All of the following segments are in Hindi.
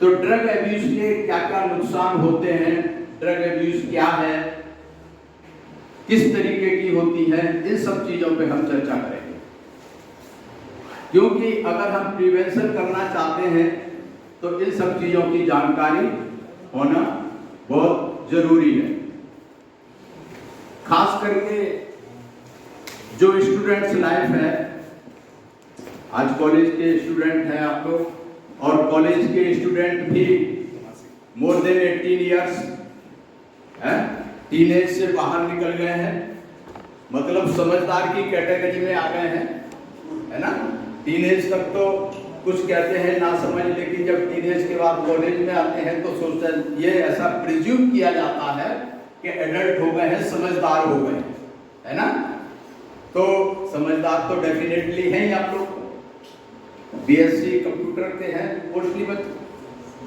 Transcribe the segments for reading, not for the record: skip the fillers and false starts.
तो ड्रग एब्यूज के क्या क्या नुकसान होते हैं, ड्रग एब्यूज क्या है, किस तरीके की होती है, इन सब चीजों पे हम चर्चा करेंगे। क्योंकि अगर हम प्रिवेंशन करना चाहते हैं तो इन सब चीजों की जानकारी होना बहुत जरूरी है। खास करके जो स्टूडेंट्स लाइफ है, आज कॉलेज के स्टूडेंट हैं आप लोग, और कॉलेज के स्टूडेंट भी मोर देन 18 ईयर्स है, टीनेज से बाहर निकल गए हैं, मतलब समझदार की कैटेगरी में आ गए हैं, है ना। टीनेज तक तो कुछ कहते हैं ना समझ, लेकिन जब टीनेज के बाद कॉलेज में आते हैं तो सोचते हैं, ये ऐसा प्रिज्यूम किया जाता है कि एडल्ट हो गए हैं, समझदार हो गए हैं, है ना। तो समझदार तो डेफिनेटली हैं ही आप लोग, बीएससी कंप्यूटर के हैं मोस्टली बच्चे,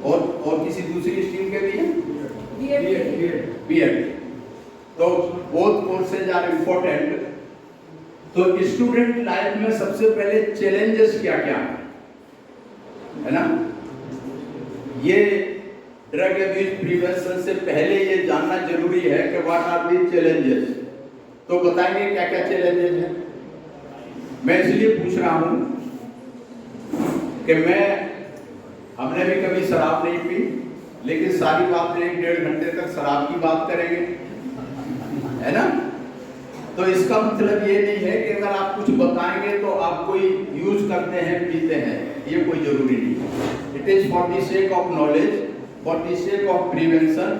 और किसी दूसरी स्ट्रीम के भी हैं, बीएड। तो बोथ कोर्सेज आर इम्पोर्टेंट। तो स्टूडेंट लाइफ में सबसे पहले चैलेंजेस क्या क्या है ना, ये ड्रग एब्यूज प्रिवेंशन से पहले ये जानना जरूरी है कि व्हाट आर दी चैलेंजेस। तो बताएंगे क्या क्या चैलेंजेस हैं। मैं इसलिए पूछ रहा हूं कि हमने भी कभी शराब नहीं पी, लेकिन सारी बात 1-1.5 घंटे तक शराब की बात करेंगे, है ना। तो इसका मतलब ये नहीं है कि अगर आप कुछ बताएंगे तो आप कोई यूज करते हैं, पीते हैं, ये कोई जरूरी नहीं है। It is for the sake of knowledge, for the sake of prevention.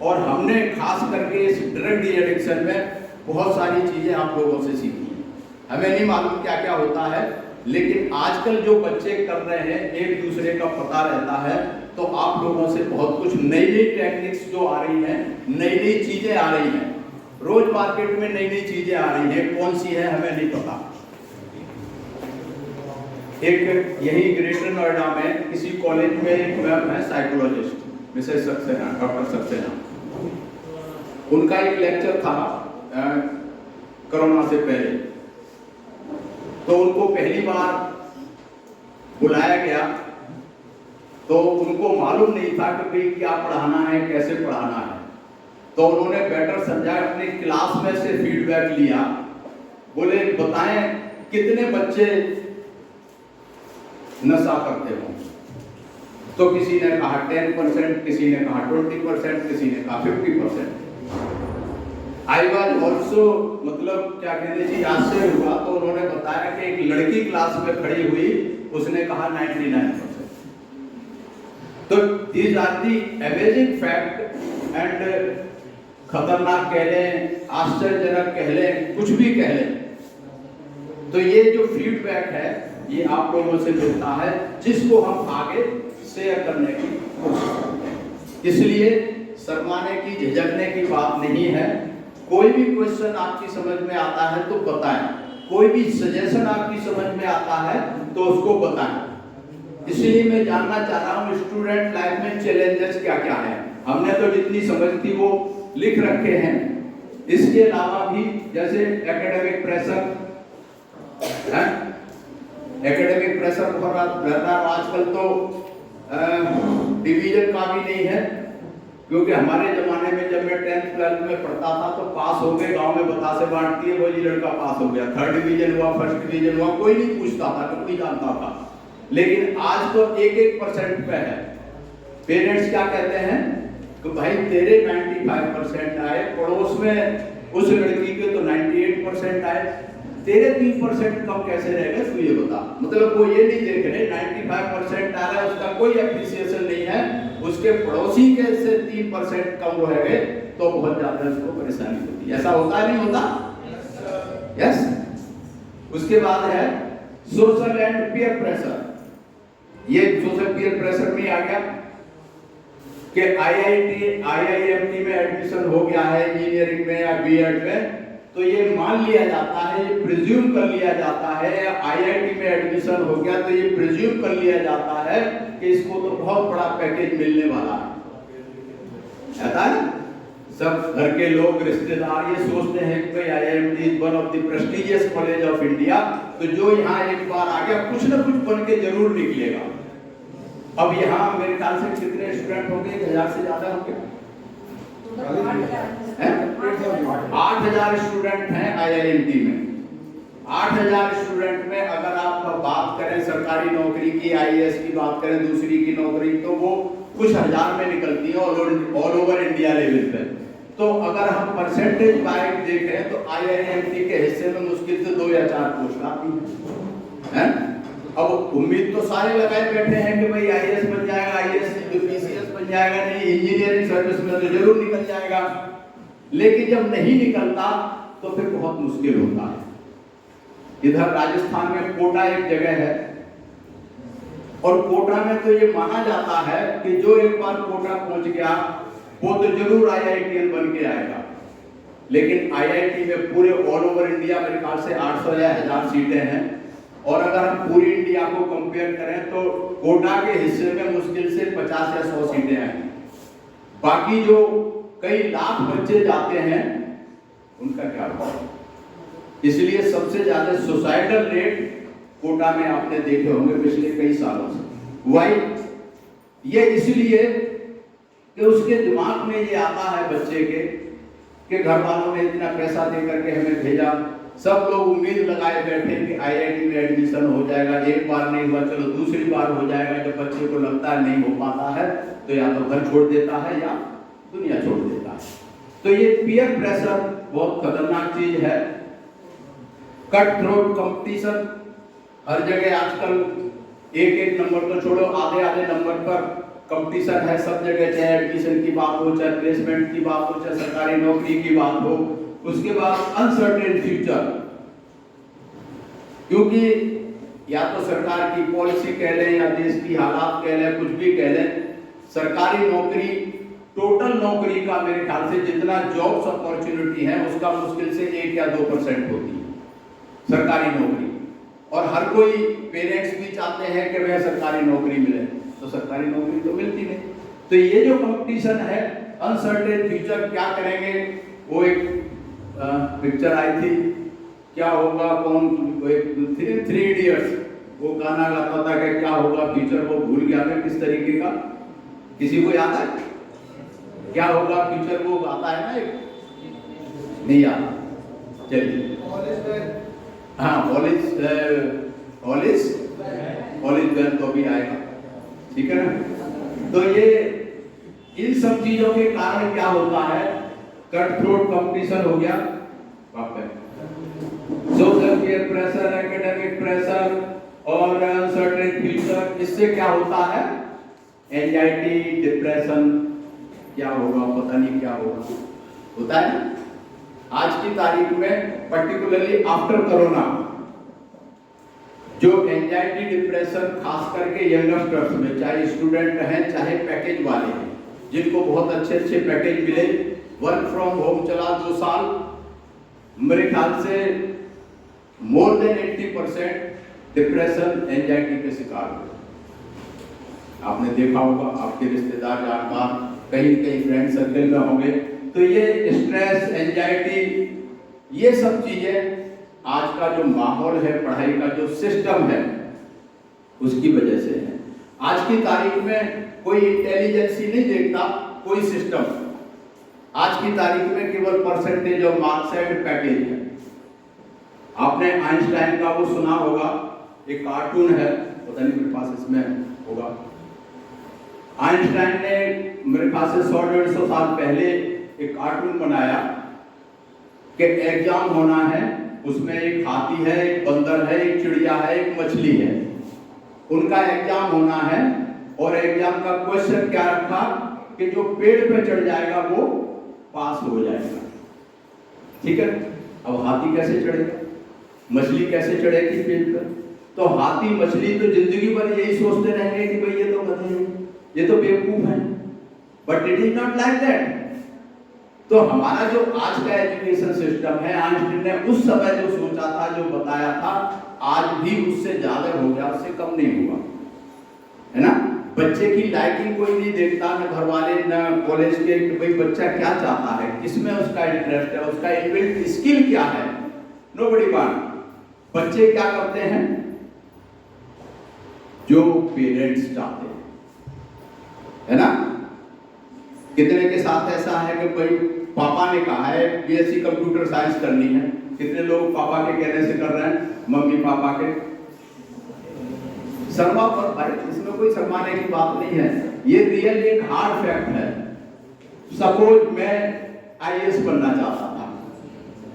और हमने खास करके इस ड्रग एडिक्शन में बहुत सारी चीजें आप लोगों से सीखी हैं। हमें नहीं मालूम क्या क्या होता है, लेकिन आजकल जो बच्चे कर रहे हैं, एक दूसरे का पता रहता है, तो आप लोगों से बहुत कुछ नई नई टेक्निक्स जो आ रही हैं, नई नई चीजें आ रही हैं, रोज मार्केट में नई नई चीजें आ रही हैं, कौन सी है हमें नहीं पता। एक यही ग्रेटर नोएडा में किसी कॉलेज में एक मैम है psychologist, Mrs Saxena, doctor Saxena, उनका एक लेक्चर था कोरोना से पहले। तो उनको पहली बार बुलाया गया, तो उनको मालूम नहीं था कि भाई क्या पढ़ाना है, कैसे पढ़ाना है। तो उन्होंने बेटर समझा, अपने क्लास में से फीडबैक लिया, बोले बताएं कितने बच्चे नशा करते हो। तो किसी ने कहा 10%, किसी ने कहा 20%, किसी ने कहा 50%। आई वॉज ऑल्सो, मतलब क्या कहते जी, आश्चर्य हुआ। तो उन्होंने बताया कि एक लड़की क्लास में खड़ी हुई, उसने कहा 99%। तो these are the amazing fact, and खतरनाक कह लें, आश्चर्यजनक कह लें, कुछ भी कह लें, तो ये जो फीडबैक है ये आप लोगों से मिलता है, जिसको हम आगे शेयर करने की कोशिश करते हैं। इसलिए शर्माने की, झिझकने की बात नहीं है। कोई भी क्वेश्चन आपकी समझ में आता है तो बताएं, कोई भी सजेशन आपकी समझ में आता है तो उसको बताएं। इसलिए मैं जानना चाह रहा हूँ स्टूडेंट लाइफ में चैलेंजेस क्या क्या है। हमने तो जितनी समझ थी वो लिख रखे हैं, इसके अलावा भी जैसे एकेडमिक प्रेशर है, एकेडमिक प्रेशर बहुत रहता है आजकल। तो डिवीजन का भी नहीं है, क्योंकि हमारे जमाने में जब मैं 10th 12th में पढ़ता था तो पास हो गए, गांव में बतासे बांटती है, वो जी लड़का पास हो गया, 3rd डिवीजन हुआ, 1st डिवीजन हुआ, कोई नहीं पूछता था, कोई जानता था। लेकिन आज तो 1-1% पे है। पेरेंट्स क्या कहते हैं कि भाई तेरे 95% आए, पड़ोस में उस लड़की के तो 98% आए, तेरे 3% कम कैसे रहेगा, तू ये बता। मतलब वो ये नहीं देख रहे 95% आ रहा है, उसका कोई एप्रिसिएशन नहीं है, उसके पड़ोसी के से 3% कम रह गए तो बहुत ज्यादा उसको परेशानी होती है। ऐसा होता है, नहीं होता? यस। उसके बाद है सोशल एंड पीयर प्रेशर। ये सोशल पीयर प्रेशर में आ गया कि IIMT में एडमिशन हो गया है, इंजीनियरिंग में या बीएड में, तो ये मान लिया जाता है, ये प्रिज्यूम कर लिया जाता है, IIT में एडमिशन हो गया तो ये प्रिज्यूम कर लिया जाता है कि इसको तो बहुत बड़ा पैकेज मिलने वाला है। ऐसा है, सब घर के लोग, रिश्तेदार ये सोचते हैं कि IIMT is one of the prestigious college of India, तो जो यहाँ एक बार आ गया कुछ ना कुछ बन के जरूर निकलेगा। अब यहाँ मेरे ख्याल से कितने स्टूडेंट होंगे? 1000 से ज्यादा होंगे। 8000 स्टूडेंट हैं IIMT में। 8000 स्टूडेंट में अगर आप बात करें सरकारी नौकरी की, IAS की बात करें, दूसरी की नौकरी, तो वो कुछ हजार में निकलती है ऑल ओवर इंडिया लेवल पे। तो अगर हम परसेंटेज वाइज देखें तो IIMT के हिस्से में मुश्किल से 2 या 4 पोस्ट आती है। अब उम्मीद तो सारे लगाए बैठे हैं कि भाई IAS बन जाएगा, IAS PCS बन जाएगा, नहीं इंजीनियरिंग सर्विस में तो जरूर निकल जाएगा। लेकिन जब नहीं निकलता तो फिर बहुत मुश्किल होता है। इधर राजस्थान में कोटा एक जगह है और कोटा में तो ये माना जाता है कि जो एक बार कोटा पहुंच गया वो तो जरूर IITian बन के आएगा। लेकिन IIT में पूरे ऑल ओवर इंडिया मेरे ख्याल से 800 या 1000 सीटें हैं और अगर हम पूरी इंडिया को कंपेयर करें तो कोटा के हिस्से में मुश्किल से 50 या 100 सीटें हैं। बाकी जो कई लाख बच्चे जाते हैं उनका क्या होगा? इसलिए सबसे ज्यादा सुसाइडल रेट कोटा में आपने देखे होंगे पिछले कई सालों से। वाई? ये इसलिए कि उसके दिमाग में ये आता है बच्चे के घर वालों ने इतना पैसा दे करके हमें भेजा, सब लोग उम्मीद लगाए बैठे कि IIT में एडमिशन हो जाएगा, एक बार नहीं हुआ चलो दूसरी बार हो जाएगा। जब बच्चे को लगता है नहीं हो पाता है तो या तो घर छोड़ देता है या दुनिया छोड़ देता है। तो ये पीयर प्रेशर बहुत खतरनाक चीज है। कट थ्रोट कंपटीशन हर जगह आजकल एक नंबर तो छोड़ो, आधे नंबर पर कंपटीशन है सब जगह, चाहे एडमिशन की बात हो, चाहे प्लेसमेंट की बात हो, चाहे सरकारी नौकरी की बात हो। उसके बाद अनसर्टेन फ्यूचर, क्योंकि या तो सरकार की पॉलिसी कह लें या देश की हालात कह लें, कुछ भी कह लें, सरकारी नौकरी टोटल नौकरी का मेरे ख्याल से जितना जॉब्स अपॉर्चुनिटी है उसका मुश्किल से 1 या 2% होती है सरकारी नौकरी। और हर कोई पेरेंट्स भी चाहते हैं कि वह सरकारी नौकरी मिले, तो सरकारी नौकरी तो मिलती नहीं। तो ये जो कंपटीशन है, अनसर्टेन फ्यूचर, क्या करेंगे? वो एक पिक्चर आई थी, क्या होगा कौन, 3 इडियट्स, वो गाना गाता था कि क्या होगा फ्यूचर, वो भूल गया मैं किस तरीके का, किसी को याद है क्या होगा फ्यूचर? वो गाता है ना, एक नहीं याद, चलिए हाँ, ऑलिज वेल तो भी आएगा, ठीक है ना। तो ये इन सब चीजों के कारण क्या होता है, कट थ्रोट कंपटीशन हो गया, social peer pressure, academic pressure और अनसर्टेन फ्यूचर। इससे क्या होता है? एंजाइटी, डिप्रेशन, क्या होगा पता नहीं क्या होता है ना। आज की तारीख में पर्टिकुलरली आफ्टर कोरोना जो एंजाइटी डिप्रेशन खास करके यंगस्टर्स में, चाहे स्टूडेंट हैं चाहे पैकेज वाले हैं, जिनको बहुत अच्छे पैकेज मिले, वर्क फ्रॉम होम चला 2 साल, मेरे ख्याल से मोर देन 80% डिप्रेशन एंजाइटी के शिकार हुए। आपने देखा होगा, आपके रिश्तेदार जानकार कहीं फ्रेंड सर्कल में होंगे। तो ये स्ट्रेस, एंजाइटी, ये सब चीजें आज का जो माहौल है, पढ़ाई का जो सिस्टम है, उसकी वजह से है। आज की तारीख में कोई इंटेलिजेंस ही नहीं देखता, कोई सिस्टम। आज की तारीख में केवल परसेंटेज और मार्क्स एंड पैकेज है। आपने आइंस्टाइन का वो सुना होगा, एक कार्टून है, पता नहीं मेरे पास इसमें होगा। आइंस्टाइन ने मेरे पास से 100-150 साल पहले एक कार्टून बनाया कि एग्जाम होना है, उसमें एक हाथी है, एक बंदर है, एक चिड़िया है, एक मछली है, उनका एग्जाम होना है। और एग्जाम का क्वेश्चन क्या रखा कि जो पेड़ पे चढ़ जाएगा वो पास हो जाएगा, ठीक है। अब हाथी कैसे चढ़ेगा, मछली कैसे चढ़ेगी पेड़ पर? तो हाथी मछली तो जिंदगी भर यही सोचते रहेंगे कि भाई ये तो गधे हैं, ये तो बेवकूफ है, but it is not like that. तो हमारा जो आज का एजुकेशन सिस्टम है, आइंस्टाइन ने उस समय जो सोचा था, जो बताया था, आज भी उससे ज्यादा हो गया, उससे कम नहीं हुआ, है ना। बच्चे की लाइकिंग कोई नहीं देखता, न घर वाले न कॉलेज के, कि भाई बच्चा क्या चाहता है, किसमें उसका इंटरेस्ट है, उसका इनबिल्ट स्किल क्या है, नोबडी वांट। बच्चे क्या करते हैं? जो पेरेंट्स चाहते हैं, है ना? कितने के साथ ऐसा है कि भाई पापा ने कहा है बीएससी कंप्यूटर साइंस करनी है, कितने लोग पापा के कहने से कर रहे हैं, मम्मी पापा के। शर्मा पर भाई, इसमें कोई शर्माने की बात नहीं है, ये रियल एक हार्ड फैक्ट है। सपोज मैं आईएएस बनना चाहता था,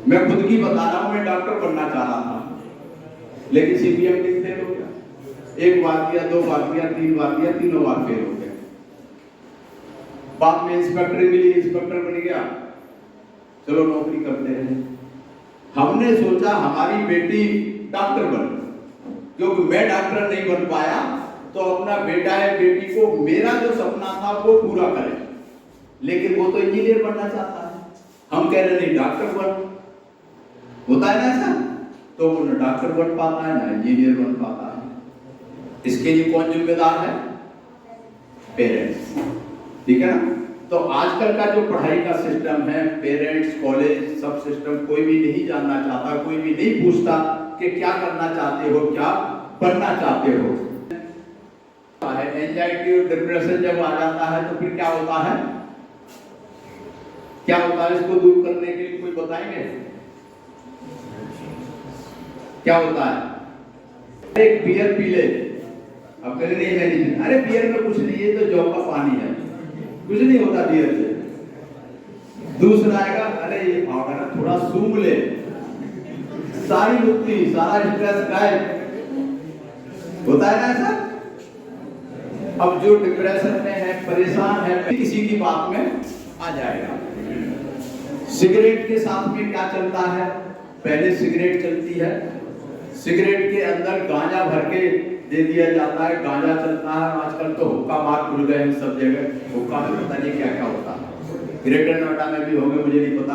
मैं खुद की बता रहा हूं, मैं डॉक्टर बनना चाह रहा था, लेकिन सीपीएम में फेल हो गया। एक बार दिया, दो बार दिया, तीन बार दिया, तीनों बार फेल हो गया। बाद में इंस्पेक्टर मिली, इंस्पेक्टर बन गया, चलो नौकरी करते रहे। हमने सोचा हमारी बेटी डॉक्टर बने, क्योंकि मैं डॉक्टर नहीं बन पाया तो अपना बेटा है बेटी को मेरा जो सपना था वो पूरा करे। लेकिन वो तो इंजीनियर बनना चाहता है, हम कह रहे नहीं डॉक्टर बन, होता है ना ऐसा? तो वो न डॉक्टर बन पाता है ना इंजीनियर बन पाता है। इसके लिए कौन जिम्मेदार है? पेरेंट्स, ठीक है ना? तो आजकल का जो पढ़ाई का सिस्टम है, पेरेंट्स, कॉलेज, सब सिस्टम, कोई भी नहीं जानना चाहता, कोई भी नहीं पूछता कि क्या करना चाहते हो, क्या बनना चाहते हो। एंजाइटी और डिप्रेशन जब आ जाता है तो फिर क्या होता है? क्या होता है? इसको दूर करने के लिए कोई बताएंगे क्या होता है? एक बियर पी ले, अब कह नहीं नहीं, अरे बियर में कुछ नहीं, ये तो जौ का पानी है, कुछ नहीं होता बियर से। दूसरा आएगा, अरे ये पाउडर है, थोड़ा सूंघ ले, सारी मुक्ति, सारा स्ट्रेस गायब। होता है ना ऐसा? अब जो डिप्रेशन में है, परेशान है, किसी की बात में आ जाएगा। सिगरेट के साथ में क्या चलता है? पहले सिगरेट चलती है, सिगरेट के अंदर गांजा भर के दे दिया जाता है, गांजा चलता है। आजकल तो हुक्का बार खुल गए हैं सब जगह, हुक्का में पता नहीं क्या क्या होता है, ग्रेटर नोएडा में भी होंगे, मुझे नहीं पता।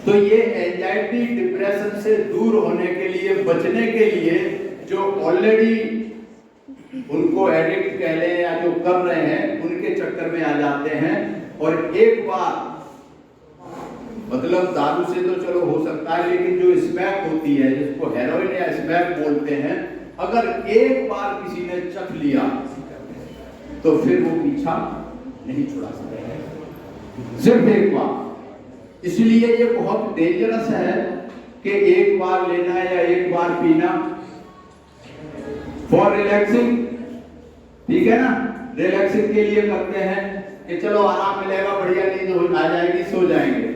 तो ये एंजाइटी डिप्रेशन से दूर होने के लिए, बचने के लिए, जो ऑलरेडी उनको एडिक्ट कह लें या जो कर रहे हैं उनके चक्कर में आ जाते हैं, और एक बार मतलब दारू से तो चलो हो सकता है, लेकिन जो स्मैक होती है, जिसको हेरोइन या स्मैक बोलते हैं, अगर एक बार किसी ने चख लिया तो फिर वो पीछा नहीं छुड़ा सकता, सिर्फ एक बार। इसलिए ये बहुत डेंजरस है कि एक बार लेना या एक बार पीना फॉर रिलैक्सिंग, ठीक है ना? रिलैक्सिंग के लिए करते हैं कि चलो आराम मिलेगा, बढ़िया नींद हो आ जाएगी, सो जाएंगे।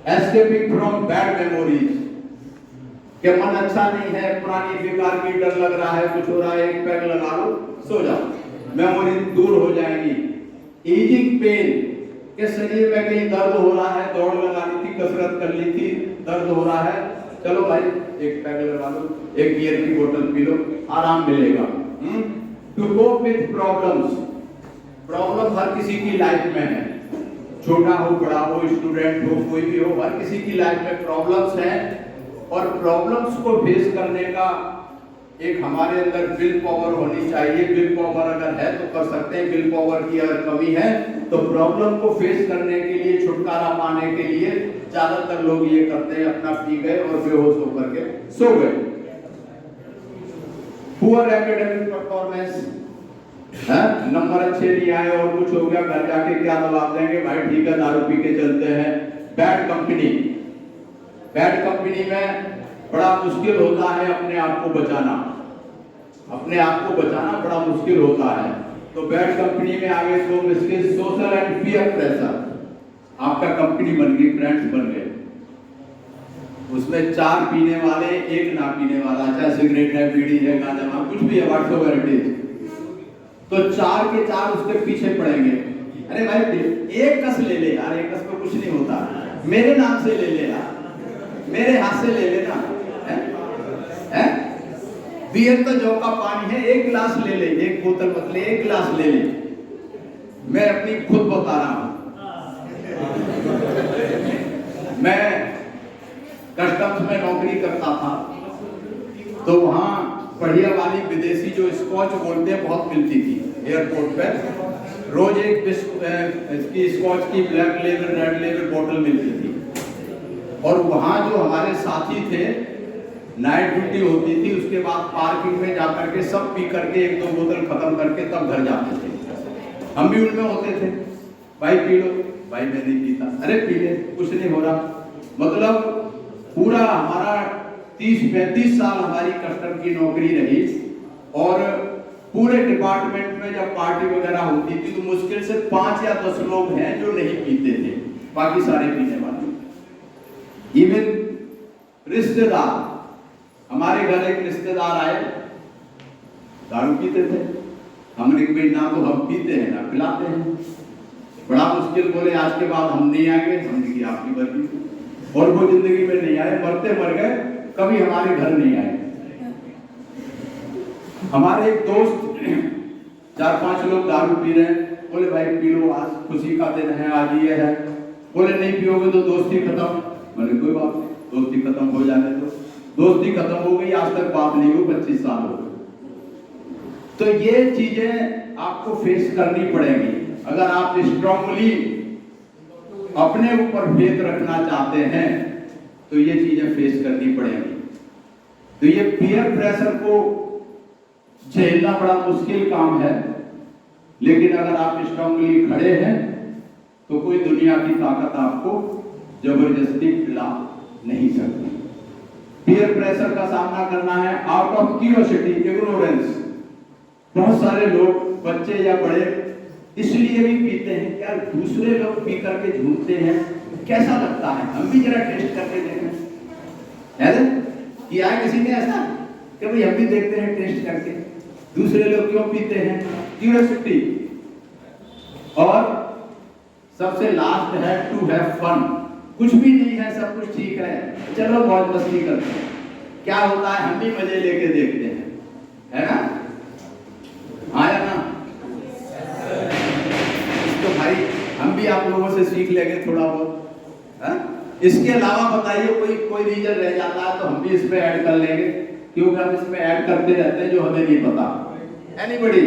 एस्केपिंग फ्रॉम बैड मेमोरीज, कि मन अच्छा नहीं है, पुरानी बेकार की, डर लग रहा है, कुछ हो रहा है, एक पैक लगा लो, सो जाओ, मेमोरी दूर हो जाएगी। ईजिंग पेन, के शरीर में कहीं दर्द हो रहा है, दौड़ लगा ली थी, कसरत कर ली थी, दर्द हो रहा है, चलो भाई एक पैक लगा लो, एक बियर की बोतल पी लो, आराम मिलेगा। To cope with problems, problem हर किसी की लाइफ में है, छोटा हो, बड़ा हो, स्टूडेंट हो, कोई भी हो, हर किसी की लाइफ में प्रॉब्लम्स हैं। और प्रॉब्लम्स को फेस करने का एक हमारे अंदर विल पावर होनी चाहिए। विल पावर अगर है तो कर सकते हैं, विल पावर की अगर कमी है तो प्रॉब्लम को फेस करने के लिए, छुटकारा पाने के लिए ज्यादातर लोग ये करते हैं, अपना पी गए और बेहोश होकर के सो गए। पुअर एकेडमिक परफॉर्मेंस, नंबर अच्छे नहीं आए और कुछ हो गया, घर जाके क्या जवाब देंगे? भाई ठीक है, दारू पी के चलते हैं। बैड कंपनी, बैड कंपनी में बड़ा मुश्किल होता है अपने आप को बचाना, अपने आप को बचाना बड़ा मुश्किल होता है। तो बैड कंपनी में आगे दो मुश्किल, सोशल एंड पीयर प्रेशर। आपका कंपनी बन गई, फ्रेंड्स बन गए, उसमें 4 पीने वाले, 1 ना पीने वाला, चाहे सिगरेट है, बीड़ी है, गांजा, कुछ भी है, व्हाटएवर इट इज, तो 4 के 4 उसके पीछे पड़ेंगे। अरे भाई एक कस ले ले यार, एक कस में कुछ नहीं होता, मेरे नाम से ले ले यार, मेरे हाथ से ले लेना, है? बियर तो जौ का पानी है, 1 गिलास ले ले, 1 बोतल मत ले, 1 गिलास ले ले। मैं अपनी खुद बता रहा हूं, मैं कस्टम्स में नौकरी करता था, तो वहां बढ़िया वाली विदेशी जो स्कॉच बोलते हैं बहुत मिलती थी एयरपोर्ट पे। रोज एक इसकी स्कॉच की ब्लैक लेबल, रेड लेबल बोतल मिलती थी। और वहां जो हमारे साथी थे, नाइट ड्यूटी होती थी, उसके बाद पार्किंग में जाकर के सब पी करके 1-2 बोतल खत्म करके तब घर जाते थे। हम भी उनमें होते थे, भाई पी लो, भाई मैं नहीं पीता, अरे पी ले, कुछ नहीं हो रहा। मतलब पूरा हमारा 30-35 साल हमारी कस्टम की नौकरी रही, और पूरे डिपार्टमेंट में जब पार्टी वगैरह होती थी तो मुश्किल से 5 या 10 लोग हैं जो नहीं पीते थे, बाकी सारे पीने वाले। इवन रिश्तेदार, हमारे घर एक रिश्तेदार आए, दारू पीते थे, हमने कहा ना तो हम पीते हैं ना पिलाते हैं, बड़ा मुश्किल, बोले आज के बाद हम नहीं आएंगे। हमने की आपकी मर्जी, और वो जिंदगी में नहीं आए, मरते मर गए, कभी हमारे घर नहीं आए। हमारे एक दोस्त 4-5 लोग दारू पी रहे हैं, बोले भाई पी लो, आज खुशी का दिन है, आज ये है। बोले नहीं पियोगे तो दोस्ती खत्म। मैंने कोई बात नहीं, दोस्ती खत्म हो जाने दो। दोस्ती खत्म हो गई, आज तक बात नहीं हुई, 25 साल हो गए। तो ये चीजें आपको फेस करनी पड़ेगी अगर आप स्ट्रांगली अपने ऊपर फेथ रखना चाहते हैं, तो ये चीजें फेस करनी पड़ेगी। तो ये पीयर प्रेशर को झेलना बड़ा मुश्किल काम है, लेकिन अगर आप स्ट्रांगली खड़े हैं तो कोई दुनिया की ताकत आपको जबरदस्ती पिला नहीं सकती। पीयर प्रेशर का सामना करना है आउट ऑफ क्यूरियोसिटी, इग्नोरेंस। बहुत सारे लोग, बच्चे या बड़े, इसलिए भी पीते हैं क्या दूसरे लोग पी करके झूमते हैं, कैसा लगता है, हम भी जरा टेस्ट करके देखें। है किया है किसी ने ऐसा कि भाई हम भी देखते हैं टेस्ट करके दूसरे लोग क्यों पीते हैं, क्यूरियोसिटी। और सबसे लास्ट है टू हैव फन। कुछ भी नहीं है, सब कुछ ठीक है, चलो बहुत मस्ती करते हैं। क्या होता है, हम भी मजे लेके देखते हैं, है ना, आया ना। तो भाई हम भी आप लोगों से सीख लेंगे थोड़ा बहुत, है? इसके अलावा बताइए कोई रीजन रह जाता है तो हम भी इसमें ऐड कर लेंगे, क्योंकि हम इसमें ऐड करते रहते हैं जो हमें नहीं पता। एनीबॉडी,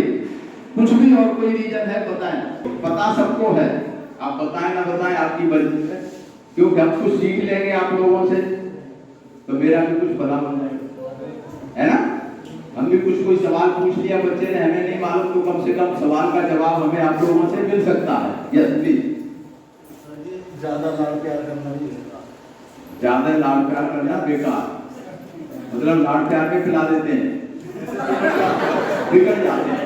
कुछ भी और कोई रीजन है बताएं। पता सबको है, आप बताएं ना बताएं आपकी मर्जी है, क्योंकि हम कुछ सीख लेंगे आप लोगों से तो मेरा भी कुछ भला हो जाएगा, है ना। हम भी कुछ कोई सवाल पूछ लिया बच्चे ने, हमें नहीं मालूम, तो कम से कम सवाल का जवाब हमें आप लोगों से मिल सकता है। Yes please. ज्यादा लाड़ प्यार करना नहीं, ज्यादा लाड़ प्यार करना बेकार, मतलब लाड़ प्यार के खिला देते हैं, बिगड़ जाते हैं।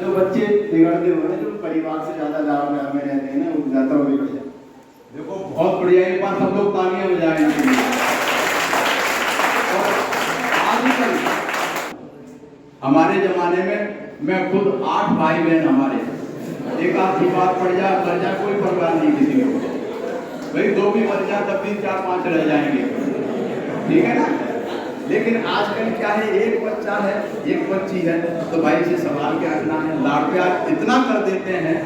जो बच्चे बिगड़ते हुए जो परिवार से ज्यादा लाड़ प्यार में रहते हैं ना, वो ज्यादा हो बिगड़ जाते। देखो बहुत बढ़िया, एक बार सब लोग तालियां बजाएं। हमारे जमाने में मैं खुद 8 भाई बहन, हमारे एक आध की बात पड़ जाए कर जाए कोई परवाह नहीं किसी को, भाई 2 भी बन जाए तब भी 4-5 रह जाएंगे, ठीक है ना। लेकिन आजकल क्या है, एक बच्चा है एक बच्ची है, तो भाई से संभाल के रखना है, लाड़ प्यार इतना कर देते हैं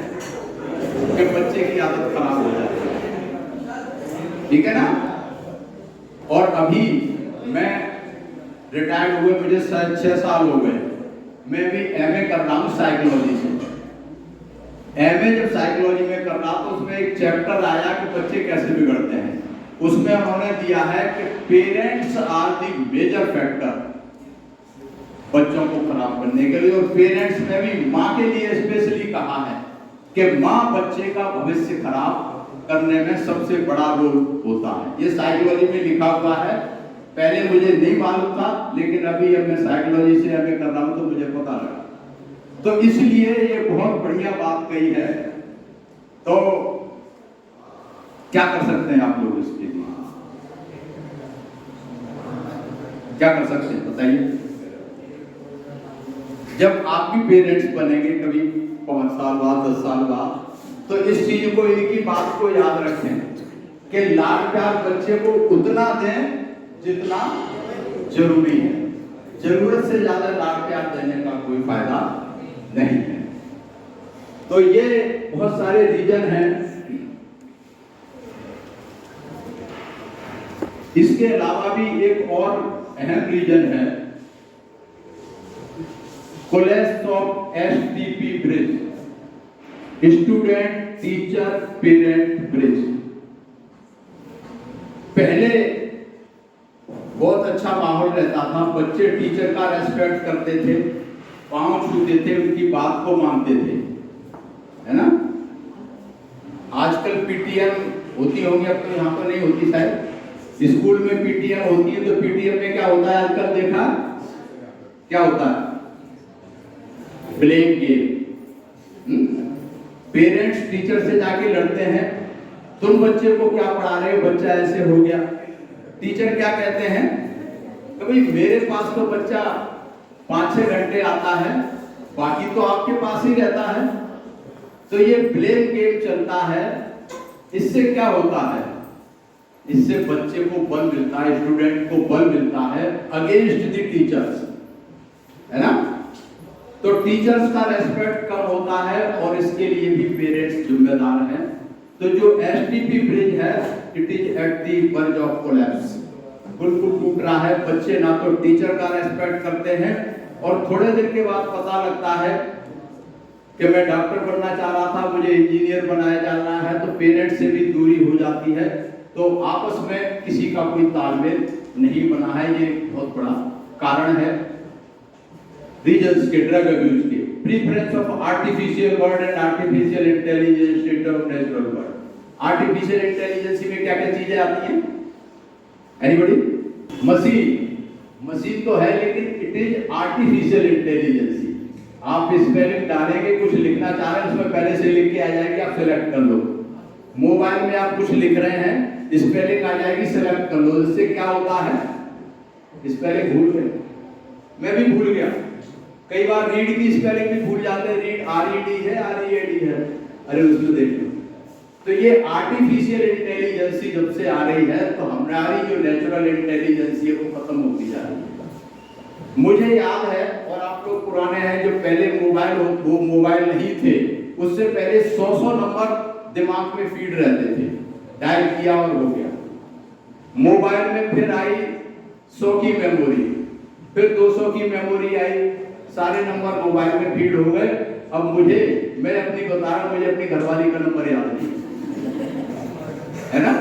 कि बच्चे की आदत खराब हो जाती है, ठीक है ना। और अभी मैं रिटायर्ड हुए मुझे 6 साल हो गए, मैं भी एमए कर रहा हूँ साइकोलॉजी से। एमए जब साइकोलॉजी में कर रहा तो उसमें एक चैप्टर आया कि बच्चे कैसे बिगड़ते हैं। उसमें उन्होंने दिया है कि parents are the major factor बच्चों को खराब करने के लिए, और पेरेंट्स में भी माँ के लिए स्पेशली कहा है कि माँ बच्चे का भविष्य खराब करने में सबसे बड़ा रोल होता है। ये साइकोलॉजी में लिखा हुआ है, पहले मुझे नहीं मालूम था, लेकिन अभी अब मैं साइकोलॉजी से एमए कर रहा हूं तो मुझे पता लगा। तो इसलिए ये बहुत बढ़िया बात कही है। तो क्या कर सकते हैं आप लोग इसके लिए, क्या कर सकते हैं बताइए। जब आप भी पेरेंट्स बनेंगे कभी 5 साल बाद 10 साल बाद, तो इस चीज को, एक ही बात को याद रखें कि लाड़ प्यार बच्चे को उतना दें जितना जरूरी है, जरूरत से ज्यादा लाड़ प्यार देने का कोई फायदा नहीं है। तो ये बहुत सारे रीजन हैं। इसके अलावा भी एक और अहम रीजन है, collapse of STP bridge, student teacher parent bridge. पहले बहुत अच्छा माहौल रहता था, बच्चे टीचर का रेस्पेक्ट करते थे, पांव छूते थे, उनकी बात को मानते थे। है ना। आजकल पीटीएम होती होंगी, अब तो यहाँ पर नहीं होती शायद, स्कूल में पीटीएम होती है। तो पीटीएम में क्या होता है आजकल देखा, क्या होता है, ब्लेम गेम। पेरेंट्स टीचर से जाके लड़ते हैं, तुम बच्चे को क्या पढ़ा रहे हो, बच्चा ऐसे हो गया। टीचर क्या कहते हैं कि भाई मेरे पास तो बच्चा 5-6 घंटे आता है, बाकी तो आपके पास ही रहता है। तो ये ब्लेम गेम चलता है। इससे क्या होता है, इससे बच्चे को बल मिलता है, स्टूडेंट को बल मिलता है अगेंस्ट द टीचर्स, है ना। तो टीचर्स का रेस्पेक्ट कम होता है और इसके लिए भी पेरेंट्स जिम्मेदार हैं। तो जो एसटीपी ब्रिज है, it is at the verge of collapse, बिल्कुल टूट रहा है। बच्चे ना तो टीचर का रेस्पेक्ट करते हैं और थोड़े दिन के बाद पता लगता है कि मैं डॉक्टर बनना चाह रहा था, मुझे इंजीनियर बनाया जा रहा है, तो पेरेंट्स से भी दूरी हो जाती है। तो आपस में किसी का कोई तालमेल नहीं बना है, ये बहुत बड़ा कारण है रीजंस के, ड्रग अब्यूज के। Preference of artificial word and artificial intelligence instead of natural word. Artificial intelligence में क्या क्या चीजें आती हैं, एनीबॉडी? मशीन तो है, लेकिन इट इज आर्टिफिशियल इंटेलिजेंस। आप स्पेलिंग डालेंगे, कुछ लिखना चाह रहे हैं उसमें पहले से लिख के आ जाएगी, आप सेलेक्ट कर लो। मोबाइल में आप कुछ लिख रहे हैं, स्पेलिंग आ जाएगी, सेलेक्ट कर लो। इससे क्या होता है, स्पेलिंग भूल गए, मैं भी भूल गया। कई बार रीड की स्पेलिंग भी भूल जाते हैं, रीड RED है, READ है, अरे उसको देख लो। तो ये आर्टिफिशियल इंटेलिजेंस जब से आ रही है तो हमारी जो नेचुरल इंटेलिजेंस है वो खत्म होती जा रही है। मुझे याद है, और आप लोग पुराने हैं, जो पहले मोबाइल वो मोबाइल नहीं थे, उससे पहले 100 नंबर दिमाग में फीड रहते थे, डायल किया और हो गया। मोबाइल में फिर आई 100 की मेमोरी, फिर 200 की मेमोरी आई, सारे नंबर मोबाइल में फीड हो गए। अब मैं अपनी बता रहा हूं, मुझे अपनी घरवाली का नंबर याद नहीं है ना,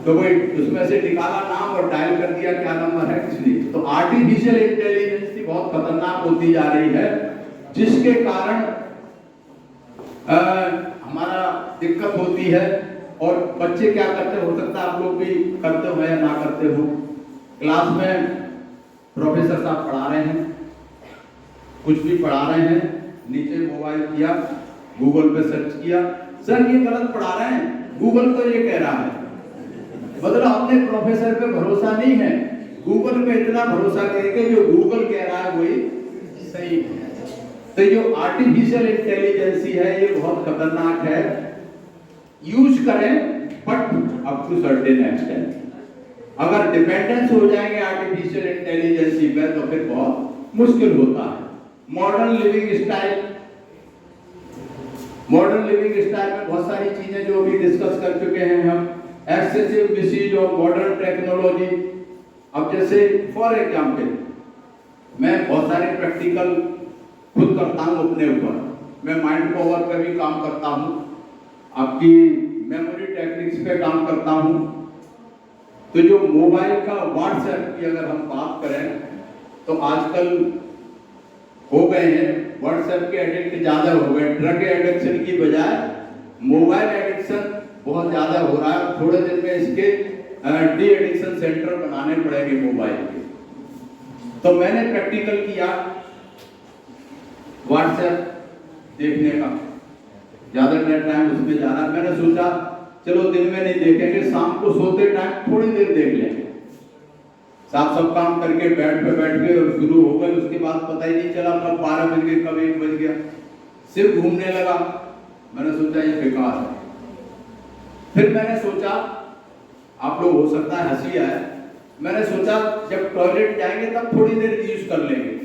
तो कोई उसमें से निकाला नाम और डायल कर दिया क्या नंबर है, कुछ नहीं। तो आर्टिफिशियल इंटेलिजेंस बहुत खतरनाक होती जा रही है, जिसके कारण हमारा दिक्कत होती है। और बच्चे क्या करते, हो सकता है आप लोग भी करते हो या ना करते हो। क्लास में प्रोफेसर साहब पढ़ा रहे हैं, कुछ भी पढ़ा रहे हैं, नीचे मोबाइल किया, गूगल पे सर्च किया, सर ये गलत पढ़ा रहे हैं, गूगल तो ये कह रहा है। मतलब अपने प्रोफेसर पे भरोसा नहीं है, गूगल पे इतना भरोसा करके जो गूगल कह रहा है वही सही है। तो जो आर्टिफिशियल इंटेलिजेंस है ये बहुत खतरनाक है। यूज करें but up to certain extent. अगर डिपेंडेंस हो जाएंगे आर्टिफिशियल इंटेलिजेंस पे तो फिर बहुत मुश्किल होता है। मॉडर्न लिविंग स्टाइल में बहुत सारी चीजें जो अभी डिस्कस कर चुके हैं हम। Excessive misuse of modern technology. अब जैसे फॉर एग्जांपल मैं बहुत सारे प्रैक्टिकल खुद करता हूं अपने ऊपर। मैं माइंड पावर पे भी काम करता हूं, आपकी मेमोरी टेक्निक्स पे काम करता हूं। तो जो मोबाइल का व्हाट्सएप की अगर हम बात करें तो आजकल हो गए हैं व्हाट्सएप के एडिक्ट ज्यादा हो गए। ड्रग एडिक्शन की बजाय मोबाइल एडिक्शन बहुत ज्यादा हो रहा है। थोड़े दिन में इसके डी एडिक्शन सेंटर बनाने पड़ेंगे मोबाइल के। तो मैंने प्रैक्टिकल किया व्हाट्सएप देखने का, ज्यादा टाइम उसमें जाना। मैंने सोचा चलो दिन में नहीं देखेंगे, शाम को सोते टाइम थोड़ी देर देख लेंगे। सब काम करके बेड पे बैठ गए और शुरू हो गए। उसके बाद पता ही नहीं चला कब 12 बज गए, कब 1 बज गया, सिर्फ घूमने लगा। मैंने सोचा ये बेकार है। फिर मैंने सोचा, आप लोग हो सकता है हंसी आए, मैंने सोचा जब टॉयलेट जाएंगे तब थोड़ी देर यूज कर लेंगे।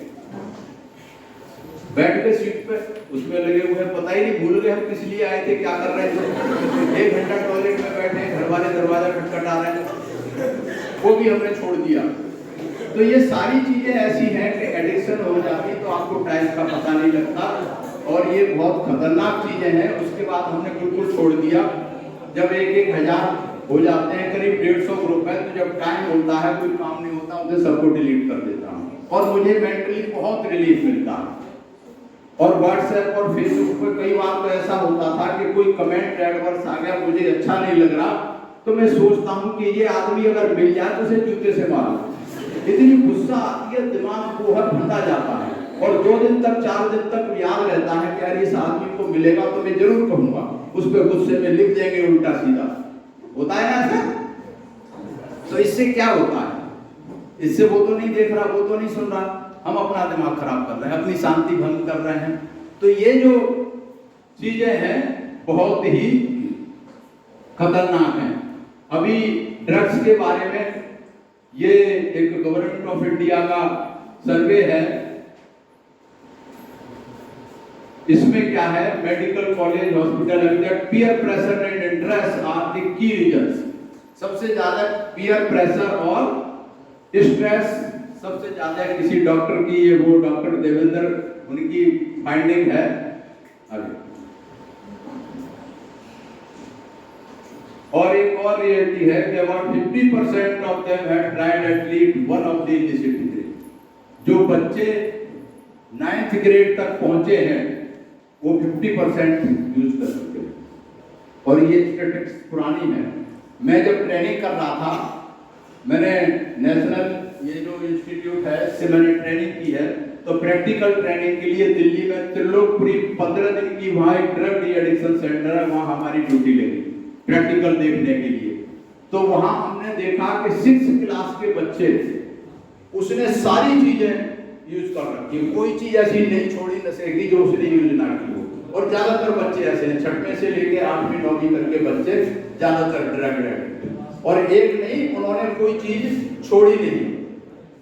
बैठ के सीट पे उसमें लगे हुए, पता ही नहीं, भूल गए हम किस लिए आए थे, क्या कर रहे थे। 1 घंटा टॉयलेट में बैठे, घर वाले दरवाजा खटखटा रहे हैं, वो भी हमने छोड़ दिया। तो ये सारी चीजें ऐसी हैं कि एडिक्शन हो जाती तो आपको टाइम का पता नहीं लगता, और ये बहुत खतरनाक चीजें हैं। उसके बाद हमने बिल्कुल छोड़ दिया। जब 1-1 हजार हो जाते हैं, करीब 150 ग्रुप है, तो जब टाइम होता है, कोई काम नहीं होता, उसे सबको डिलीट कर देता हूँ और मुझे मेंटली बहुत रिलीफ मिलता है। और व्हाट्सएप और फेसबुक पे कई बार तो ऐसा होता था कि कोई कमेंट एडवर्स आ गया, मुझे अच्छा नहीं लग रहा, तो मैं सोचता हूं कि ये आदमी अगर मिल जाए तो उसे जूते से मारो। इतनी गुस्सा आती है, दिमाग को हर ठंडा जाता है और 2 दिन तक 4 दिन तक याद रहता है कि यार इस आदमी को मिलेगा तो मैं जरूर कहूंगा, उस पर गुस्से में लिख देंगे उल्टा सीधा। होता है ना ऐसा? तो इससे क्या होता है? इससे वो तो नहीं देख रहा, वो तो नहीं सुन रहा, हम अपना दिमाग खराब कर रहे हैं, अपनी शांति भंग कर रहे हैं। तो ये जो चीजें हैं बहुत ही खतरनाक हैं। अभी ड्रग्स के बारे में ये एक गवर्नमेंट ऑफ इंडिया का सर्वे है, इसमें क्या है, medical college hospital that peer pressure and interest are the key reasons. सबसे ज्यादा पीयर प्रेशर और स्ट्रेस सबसे ज्यादा किसी डॉक्टर की, ये वो डॉक्टर देवेंद्र उनकी फाइंडिंग है। अभी और एक और रियलिटी है कि about 50% of them had tried at least one of the illicit grade. जो बच्चे 9th ग्रेड तक पहुंचे हैं वो 50% यूज कर चुके हैं। और ये स्टैटिस्टिक्स पुरानी है। मैं जब ट्रेनिंग कर रहा था, मैंने नेशनल ये जो इंस्टीट्यूट है इससे मैंने ट्रेनिंग की है, तो प्रैक्टिकल ट्रेनिंग के लिए दिल्ली में त्रिलोकपुरी 15 दिन की वहाँ एक ड्रग डी एडिक्शन सेंटर है, वहाँ हमारी ड्यूटी लगी प्रैक्टिकल देखने के लिए। तो वहाँ हमने देखा कि 6th क्लास के बच्चे उसने सारी चीजें यूज कर रखी, कोई चीज ऐसी नहीं छोड़ी नशे की जो उसने यूज ना की हो। और ज्यादातर बच्चे ऐसे हैं, 6वीं से लेके 8वीं 9वीं तक के बच्चे ज्यादातर ड्रग एडिक्ट, और एक नहीं, उन्होंने कोई चीज छोड़ी नहीं।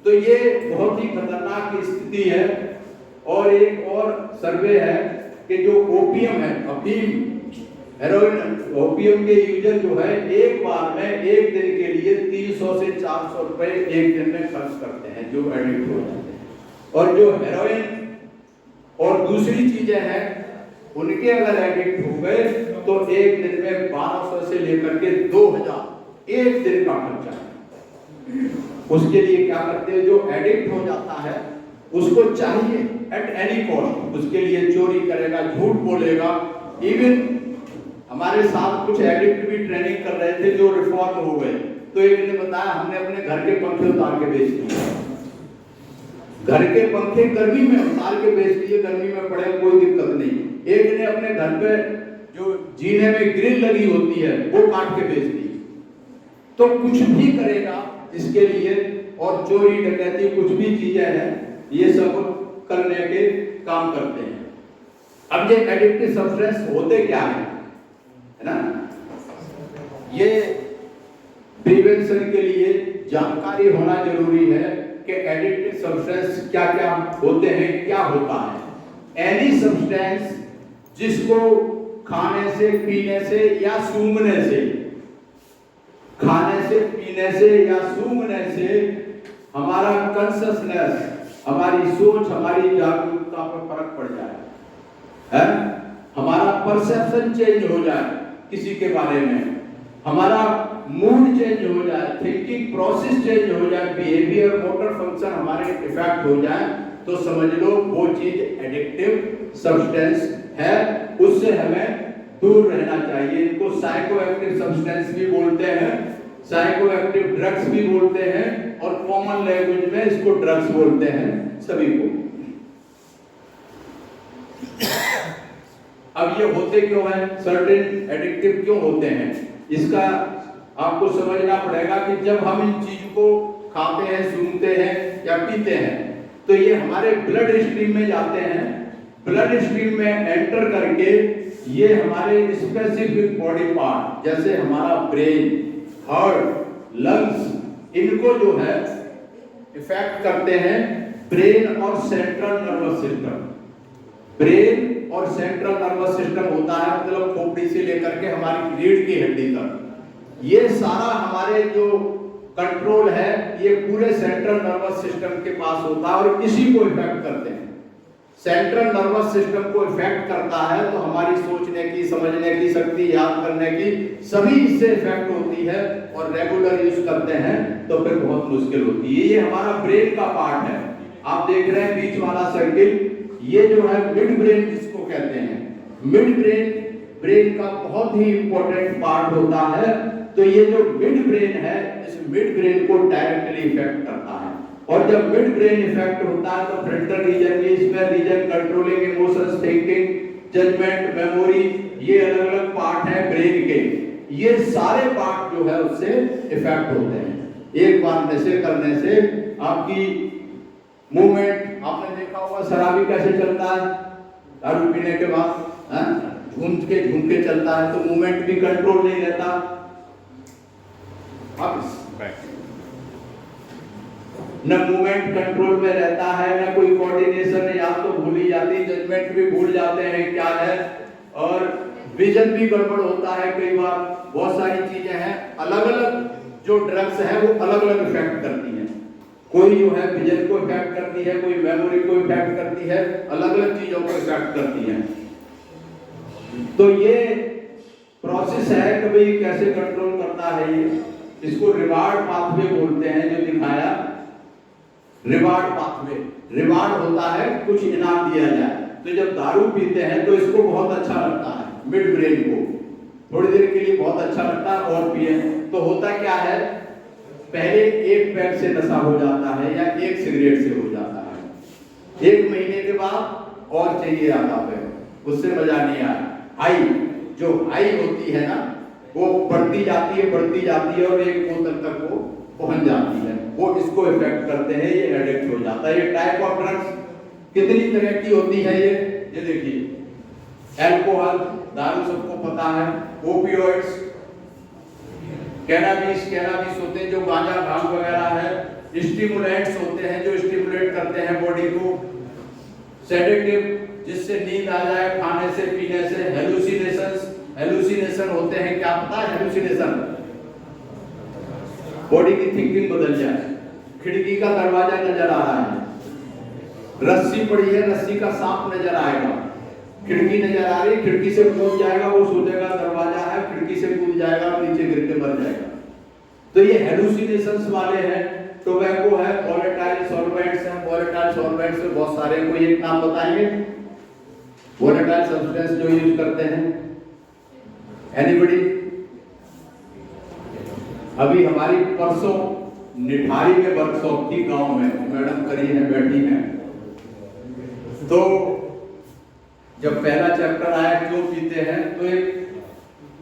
तो ये बहुत ही खतरनाक स्थिति है। और एक और सर्वे है कि जो ओपियम है, अफीम, हेरोइन, ओपियम के यूजर जो है एक बार में एक दिन के लिए 300 से 400 रुपए एक दिन में खर्च करते हैं जो एडिक्ट हो जाते हैं। और जो हेरोइन और दूसरी चीजें हैं उनके अगर एडिक्ट हो गए तो एक दिन में 1200 से लेकर के 2000 एक दिन का खर्चा है। उसके लिए क्या करते हैं, जो एडिक्ट हो जाता है उसको चाहिए एट एनी कॉस्ट, उसके लिए चोरी करेगा, झूठ बोलेगा। इवन हमारे साथ कुछ एडिक्ट भी ट्रेनिंग कर रहे थे जो रिफॉर्म हो गए, तो एक ने बताया हमने अपने घर के पंखे उतार के बेच दिए। घर के पंखे गर्मी में उतार के बेच दिए, गर्मी में पड़े कोई दिक्कत नहीं। एक ने अपने घर पे जो जीने में ग्रिल लगी होती है वो काट के बेच दी। तो कुछ भी करेगा इसके लिए, और चोरी डकैती कुछ भी चीजें हैं ये सब करने के काम करते हैं। अब ये एडिक्टिव सब्सटेंस होते क्या है ना, ये प्रिवेंशन के लिए जानकारी होना जरूरी है कि एडिक्टिव सब्सटेंस क्या क्या होते हैं, क्या होता है। एनी सब्सटेंस जिसको खाने से, पीने से या सूंघने से, खाने से, पीने से या सूंघने से हमारा कॉन्शसनेस, हमारी सोच, हमारी जागरूकता पर फर्क पड़ जाए, है? हमारा परसेप्शन चेंज हो जाए किसी के बारे में, हमारा मूड चेंज हो जाए, थिंकिंग प्रोसेस चेंज हो जाए, बिहेवियर, मोटर फंक्शन हमारे इफेक्ट हो जाए, तो समझ लो वो चीज एडिक्टिव सब्सटेंस है। उससे हमें दूर रहना चाहिए। इनको साइकोएक्टिव सब्सटेंस भी बोलते हैं, साइकोएक्टिव ड्रग्स भी बोलते हैं, और कॉमन लैंग्वेज में इसको ड्रग्स बोलते हैं सभी को। अब ये होते क्यों हैं, सर्टेन एडिक्टिव क्यों होते हैं, इसका आपको समझना पड़ेगा कि जब हम इन चीज को खाते हैं, सूंघते हैं या पीते हैं तो ये हमारे ब्लड स्ट्रीम में जाते हैं। ब्लड स्ट्रीम में एंटर करके ये हमारे स्पेसिफिक बॉडी पार्ट जैसे हमारा ब्रेन, हार्ट, लंग्स, इनको जो है इफेक्ट करते हैं। ब्रेन और सेंट्रल नर्वस सिस्टम, ब्रेन और सेंट्रल नर्वस सिस्टम होता है मतलब खोपड़ी से लेकर के हमारी रीढ़ की हड्डी तक, ये सारा हमारे जो कंट्रोल है ये पूरे सेंट्रल नर्वस सिस्टम के पास होता है और इसी को इफेक्ट करते हैं। सेंट्रल नर्वस सिस्टम को इफेक्ट करता है तो हमारी सोचने की, समझने की शक्ति, याद करने की, सभी इससे इफेक्ट होती है। और रेगुलर यूज करते हैं तो फिर बहुत मुश्किल होती है। ये हमारा ब्रेन का पार्ट है। आप देख रहे हैं बीच वाला सर्किल, ये जो है मिड ब्रेन जिसको कहते हैं, मिड ब्रेन का बहुत ही इंपॉर्टेंट पार्ट होता है। तो ये जो मिड ब्रेन है, इस मिड ब्रेन को डायरेक्टली इफेक्ट करता है। और जब मिड ब्रेन इफेक्ट होता है तो फ्रंटल रीजन, इसमें region controlling emotions, thinking, judgment, memory, ये अलग अलग पार्ट है ब्रेन के। ये सारे पार्ट जो है उससे इफेक्ट होते हैं। एक बार नशे करने से आपकी मूवमेंट, आपने देखा होगा शराबी कैसे चलता है, दारू पीने के बाद झूम के चलता है, तो मूवमेंट भी कंट्रोल नहीं रहता। अब न मूवमेंट कंट्रोल में रहता है, न कोई कोऑर्डिनेशन, या तो भूल ही जाती, जजमेंट भी भूल जाते हैं क्या है, और विजन भी गड़बड़ होता है कई बार। बहुत सारी चीजें हैं, अलग अलग जो ड्रग्स है वो अलग अलग इफेक्ट करती हैं। कोई जो है विजन को इफेक्ट करती है, कोई मेमोरी को इफेक्ट करती है, अलग अलग चीजों को इफेक्ट करती है। तो ये प्रोसेस है कि भाई कैसे कंट्रोल करता है ये। इसको रिवार्ड पाथवे बोलते हैं, जो दिखाया रिवार्ड पाथवे। रिवार्ड होता है कुछ इनाम दिया जाए। तो जब दारू पीते हैं तो इसको बहुत अच्छा लगता है, मिड ब्रेन को थोड़ी देर के लिए बहुत अच्छा लगता है और पिए। तो होता क्या है, पहले एक पैक से नशा हो जाता है या एक सिगरेट से हो जाता है, 1 महीने के बाद और चाहिए आधा पैक, उससे मजा नहीं आया। हाई जो हाई होती है ना, वो बढ़ती जाती है और एक बोतल तक वो पहुंच जाती है, वो इसको इफेक्ट करते हैं, ये एडिक्ट हो जाता है। ये टाइप ऑफ ड्रग्स कितनी तरह की होती है ये देखिए, अल्कोहल, दारू सबको पता है, ओपियोइड्स, कैनाबिस होते हैं जो गांजा भांग वगैरह है, स्टिमुलेंट्स होते हैं जो स्टिमुलेट करते हैं बॉडी को, सेडेटिव जिससे नींद आ जाए खाने से पीने से, हेलुसिनेशन होते हैं, क्या पता है हेलुसिनेशन, बॉडी की थिंकिंग बदल जाए, खिड़की का दरवाजा नजर आ रहा है, रस्सी पड़ी है, रस्सी का सांप नजर आएगा, खिड़की नजर आ रही, खिड़की से कूद जाएगा, वो सोचेगा दरवाजा है, खिड़की से कूद जाएगा, नीचे गिर के मर जाएगा। तो ये हेलुसिनेशंस वाले हैं। टोबैको है, वोलेटाइल सॉल्वेंट्स हैं, वोलेटाइल सॉल्वेंट्स में बहुत सारे, कोई एक नाम बताएंगे वोलेटाइल सब्सटेंस जो यूज करते हैं, एनीबॉडी? अभी हमारी परसों निठारी में वर्कशॉप थी गांव में, मैडम करी है, बैठी हैं, तो जब पहला चैप्टर आया क्यों पीते हैं, तो एक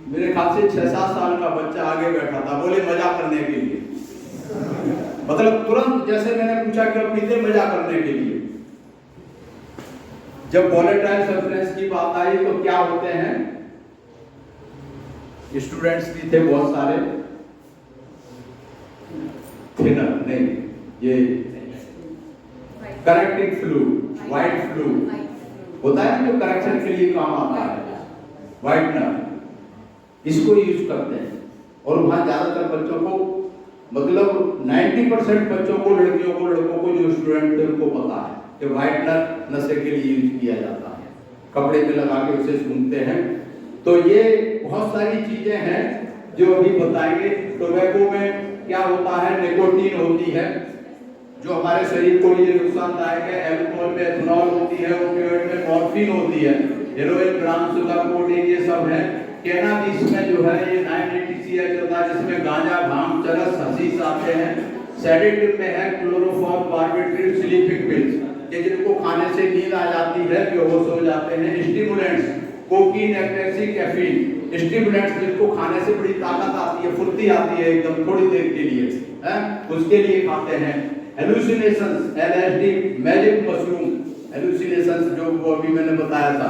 मेरे ख्याल से 6-7 साल का बच्चा आगे बैठा था, बोले मजा करने के लिए। मतलब तुरंत जैसे मैंने पूछा क्यों पीते, मजा करने के लिए। जब वोलेटाइल सब्सटेंस की बात आई तो क्या होते हैं, स्टूडेंट्स भी थे बहुत सारे, थिनर नहीं, ये करेक्टिंग फ्लूइड, व्हाइट फ्लूइड होता है जो करेक्शन के लिए काम आता है, व्हाइटनर, इसको यूज करते हैं। और वहां ज्यादातर बच्चों को, मतलब 90% बच्चों को, लड़कियों को, लड़कों को, जो स्टूडेंट थे उनको पता है कि व्हाइटनर नशे के लिए यूज किया जाता है, कपड़े पे लगा के उसे सूंघते हैं। तो ये बहुत सारी चीजें हैं जो अभी बताएंगे। टोबैको में क्या होता है, निकोटीन होती है जो हमारे शरीर को लिए नुकसानदायक है, अल्कोहल में एथेनॉल होती है, ओपियोइड में मॉर्फिन होती है, हेरोइन, ब्राउन शुगर, कोडीन, ये सब है। कैनाबिस में जो है ये 9-ATCH होता है जिसमें गांजा, भांग, चरस, हशीश आते हैं। सेडेटिव में है क्लोरोफॉर्म, बार्बिट्रेट, स्लीपिंग पिल्स, ये जिनको खाने से नींद आ जाती है, बेहोश हो जाते हैं। Stimulants, cocaine, ecstasy, caffeine, stimulants जिनको खाने से बड़ी ताकत आती है, फुर्ती आती है एकदम थोड़ी देर के लिए, है उसके लिए खाते हैं। Hallucinations, LSD, magic mushroom, hallucinations जो वो अभी मैंने बताया था।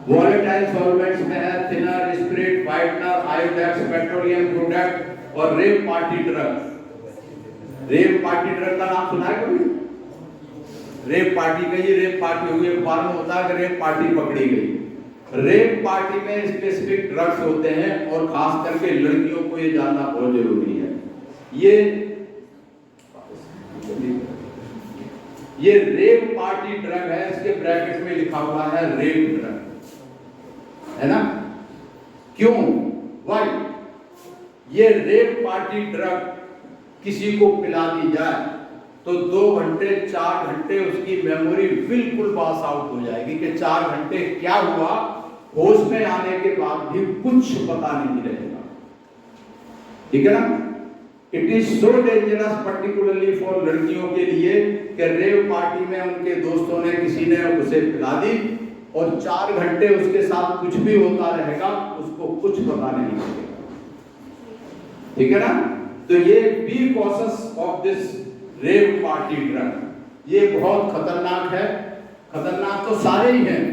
वोलेटाइल सॉल्वेंट्स में है thinner, spirit, whitener, Iodex, petroleum product और rave party drug. Rave party drug का नाम सुना है कभी? रेप पार्टी का, ये रेप पार्टी हुई, एक बार में होता है कि रेप पार्टी पकड़ी गई। रेप पार्टी में स्पेसिफिक ड्रग्स होते हैं और खास करके लड़कियों को ये जानना बहुत जरूरी है। ये रेप पार्टी ड्रग है, इसके ब्रैकेट में लिखा हुआ है रेप ड्रग, है ना? क्यों? वाई? ये रेप पार्टी ड्रग किसी को पिला दी जाए तो 2 घंटे 4 घंटे उसकी मेमोरी बिल्कुल पास आउट हो जाएगी कि 4 घंटे क्या हुआ, होश में आने के बाद भी कुछ पता नहीं रहेगा। ठीक है ना? It is so dangerous particularly for लड़कियों के लिए कि रेव पार्टी में उनके दोस्तों ने किसी ने उसे पिला दी और 4 घंटे उसके साथ कुछ भी होता रहेगा, उसको कुछ पता नहीं लगेगा। ठीक है ना? तो ये be cautious of this rave party drug, ये बहुत खतरनाक है। खतरनाक तो सारे ही हैं,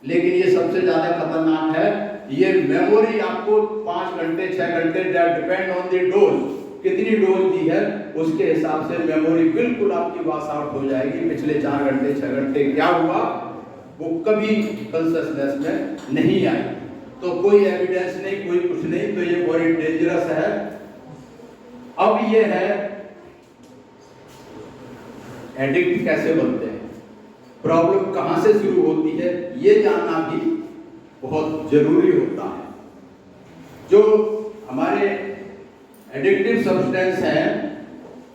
लेकिन ये सबसे ज्यादा खतरनाक है। ये मेमोरी आपको 5 घंटे 6 घंटे, डिपेंड ऑन द डोज, कितनी डोज दी है उसके हिसाब से मेमोरी बिल्कुल आपकी पास आउट हो जाएगी। पिछले 4 घंटे 6 घंटे क्या हुआ वो कभी कॉन्शियसनेस में नहीं आई। तो कोई एविडेंस नहीं, कोई कुछ नहीं, तो ये बड़ी डेंजरस है। अब ये है एडिक्ट कैसे बनते हैं, प्रॉब्लम कहां से शुरू होती है, ये जानना भी बहुत जरूरी होता है। जो हमारे एडिक्टिव सब्सटेंस है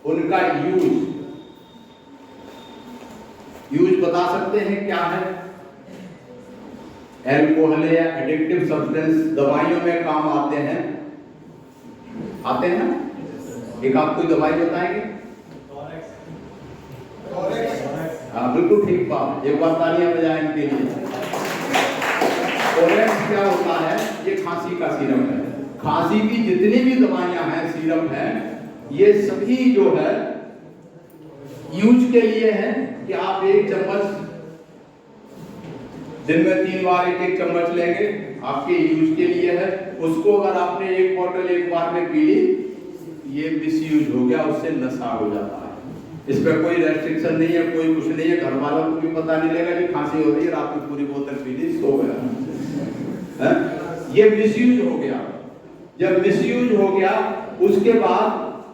उनका यूज बता सकते हैं क्या है? एल्कोहल या एडिक्टिव सब्सटेंस दवाइयों में काम आते हैं ना? एक आप कोई दवाई बताएंगे? हाँ बिल्कुल ठीक बात, एक बार तालियां बजाएं इनके लिए। कोरेक्स क्या होता है? ये खांसी का सिरप है। खांसी की जितनी भी दवाइयां हैं, सिरप हैं, ये सभी जो है यूज के लिए है कि आप 1 चम्मच दिन में 3 बार 1-1 चम्मच लेंगे, आपके यूज के लिए है। उसको अगर आपने 1 बोतल एक बार में पी ली, ये मिसयूज हो गया, उससे नशा हो जाता है। इस पर कोई रेस्ट्रिक्शन नहीं है, कोई कुछ नहीं है। घर वालों को भी पता नहीं लगेगा कि खांसी हो रही है, रात में पूरी बोतल पी ली, सो गया। ये मिसयूज हो गया। जब मिसयूज हो गया उसके बाद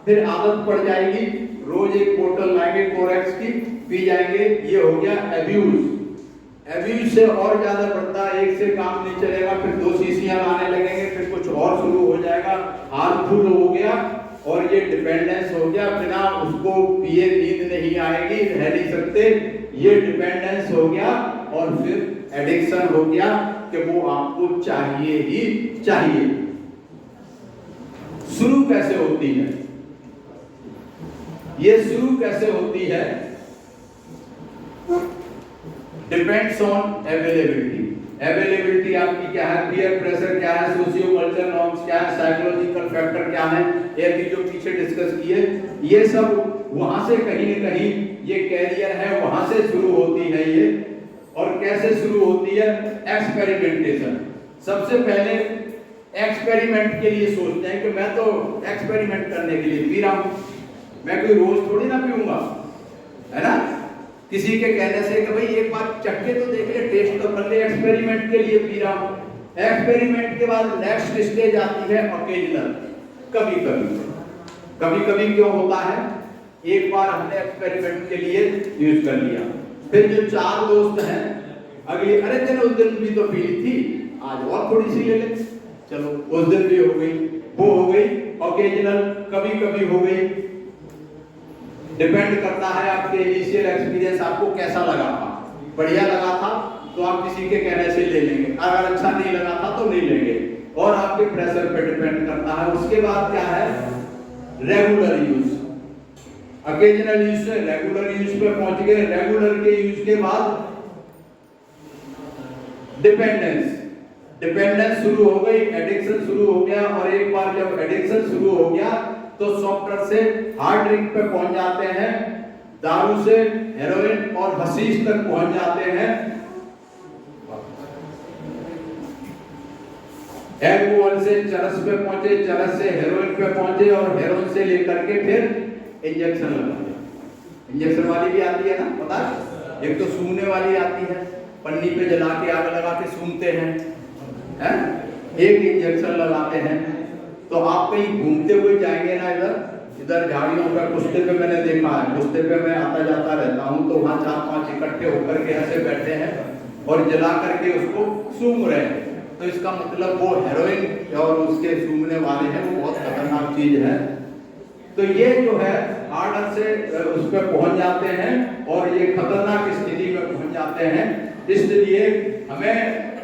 फिर आदत पड़ जाएगी, रोज 1 बोतल लाएंगे कोरेक्स की, पी जाएंगे, ये हो गया एब्यूज। एब्यूज से और ज्यादा बढ़ता है, एक से काम नहीं चलेगा, फिर 2 शीशियां लाने लगेंगे, फिर कुछ और शुरू हो जाएगा, हार्मफुल हो गया और ये डिपेंडेंस हो गया। बिना उसको पिए नींद नहीं आएगी, रह नहीं सकते, ये डिपेंडेंस हो गया और फिर एडिक्शन हो गया कि वो आपको चाहिए ही चाहिए। शुरू कैसे होती है? ये शुरू कैसे होती है? Depends on availability. अवेलेबिलिटी आपकी क्या है, पीयर प्रेशर क्या है, सोशियो कल्चर नॉर्म्स क्या है, साइकोलॉजिकल फैक्टर क्या है, ये भी जो पीछे डिस्कस किए, ये सब वहां से कहीं न कहीं ये कैरियर है, वहां से शुरू होती है ये। और कैसे शुरू होती है? एक्सपेरिमेंटेशन। सबसे पहले एक्सपेरिमेंट के लिए सोचते हैं कि मैं तो एक्सपेरिमेंट करने के लिए पी रहा हूं, मैं कोई रोज थोड़ी ना पीऊंगा, है ना? किसी के कहने से कि भाई एक बार चक्के तो देख ले, टेस्ट तो कर ले, एक्सपेरिमेंट के लिए पी रहा हूं। एक्सपेरिमेंट के बाद नेक्स्ट स्टेज आती है ओकेजनल, कभी कभी क्यों होता है? एक बार हमने एक्सपेरिमेंट के लिए यूज कर लिया, फिर जो 4 दोस्त हैं अगली, अरे चलो उस दिन भी तो पी ली थी, आज और थोड़ी सी ले ले, चलो उस दिन भी हो गई, वो हो गई ओकेजनल, कभी हो गई। डिपेंड करता है आपके इनिशियल एक्सपीरियंस, आपको कैसा लगा था। बढ़िया लगा था तो आप किसी के कहने से ले लेंगे, अगर अच्छा नहीं लगा था तो नहीं लेंगे, और आपके प्रेशर पे डिपेंड करता है। उसके बाद क्या है? Regular use. ओकेजनल यूज से रेगुलर यूज पे पहुंच गए, रेगुलर के यूज के बाद डिपेंडेंस शुरू हो गई, एडिक्शन शुरू हो गया। और एक बार जब एडिक्शन शुरू हो गया तो सॉफ्टवेयर से हार्ड ड्रिंक पे पहुंच जाते हैं, दारू से हेरोइन और हशीश तक पहुंच जाते हैं, एल्कोहल से चरस पे पहुंचे, चरस से हेरोइन पे पहुंचे, और हेरोइन से लेकर के फिर इंजेक्शन लगाते हैं। इंजेक्शन वाली भी आती है ना, पता है? एक तो सूंघने वाली आती है, पन्नी पे जला के आग लगा के सूंघते हैं, एक इंजेक्शन लगाते हैं। तो आप कहीं घूमते हुए जाएंगे ना, इधर झाड़ियों पे, कुश्ते पे मैंने देखा है, कुश्ते पे मैं आता जाता रहता हूँ, तो वहाँ 4-5 इकट्ठे होकर के ऐसे बैठे हैं और जला करके उसको सूंघ रहे हैं। तो इसका मतलब वो हेरोइन और उसके सूंघने वाले हैं, वो बहुत खतरनाक चीज है। तो ये जो है हार्डर से उस पर पहुंच जाते हैं और ये खतरनाक स्थिति में पहुंच जाते हैं। इसलिए हमें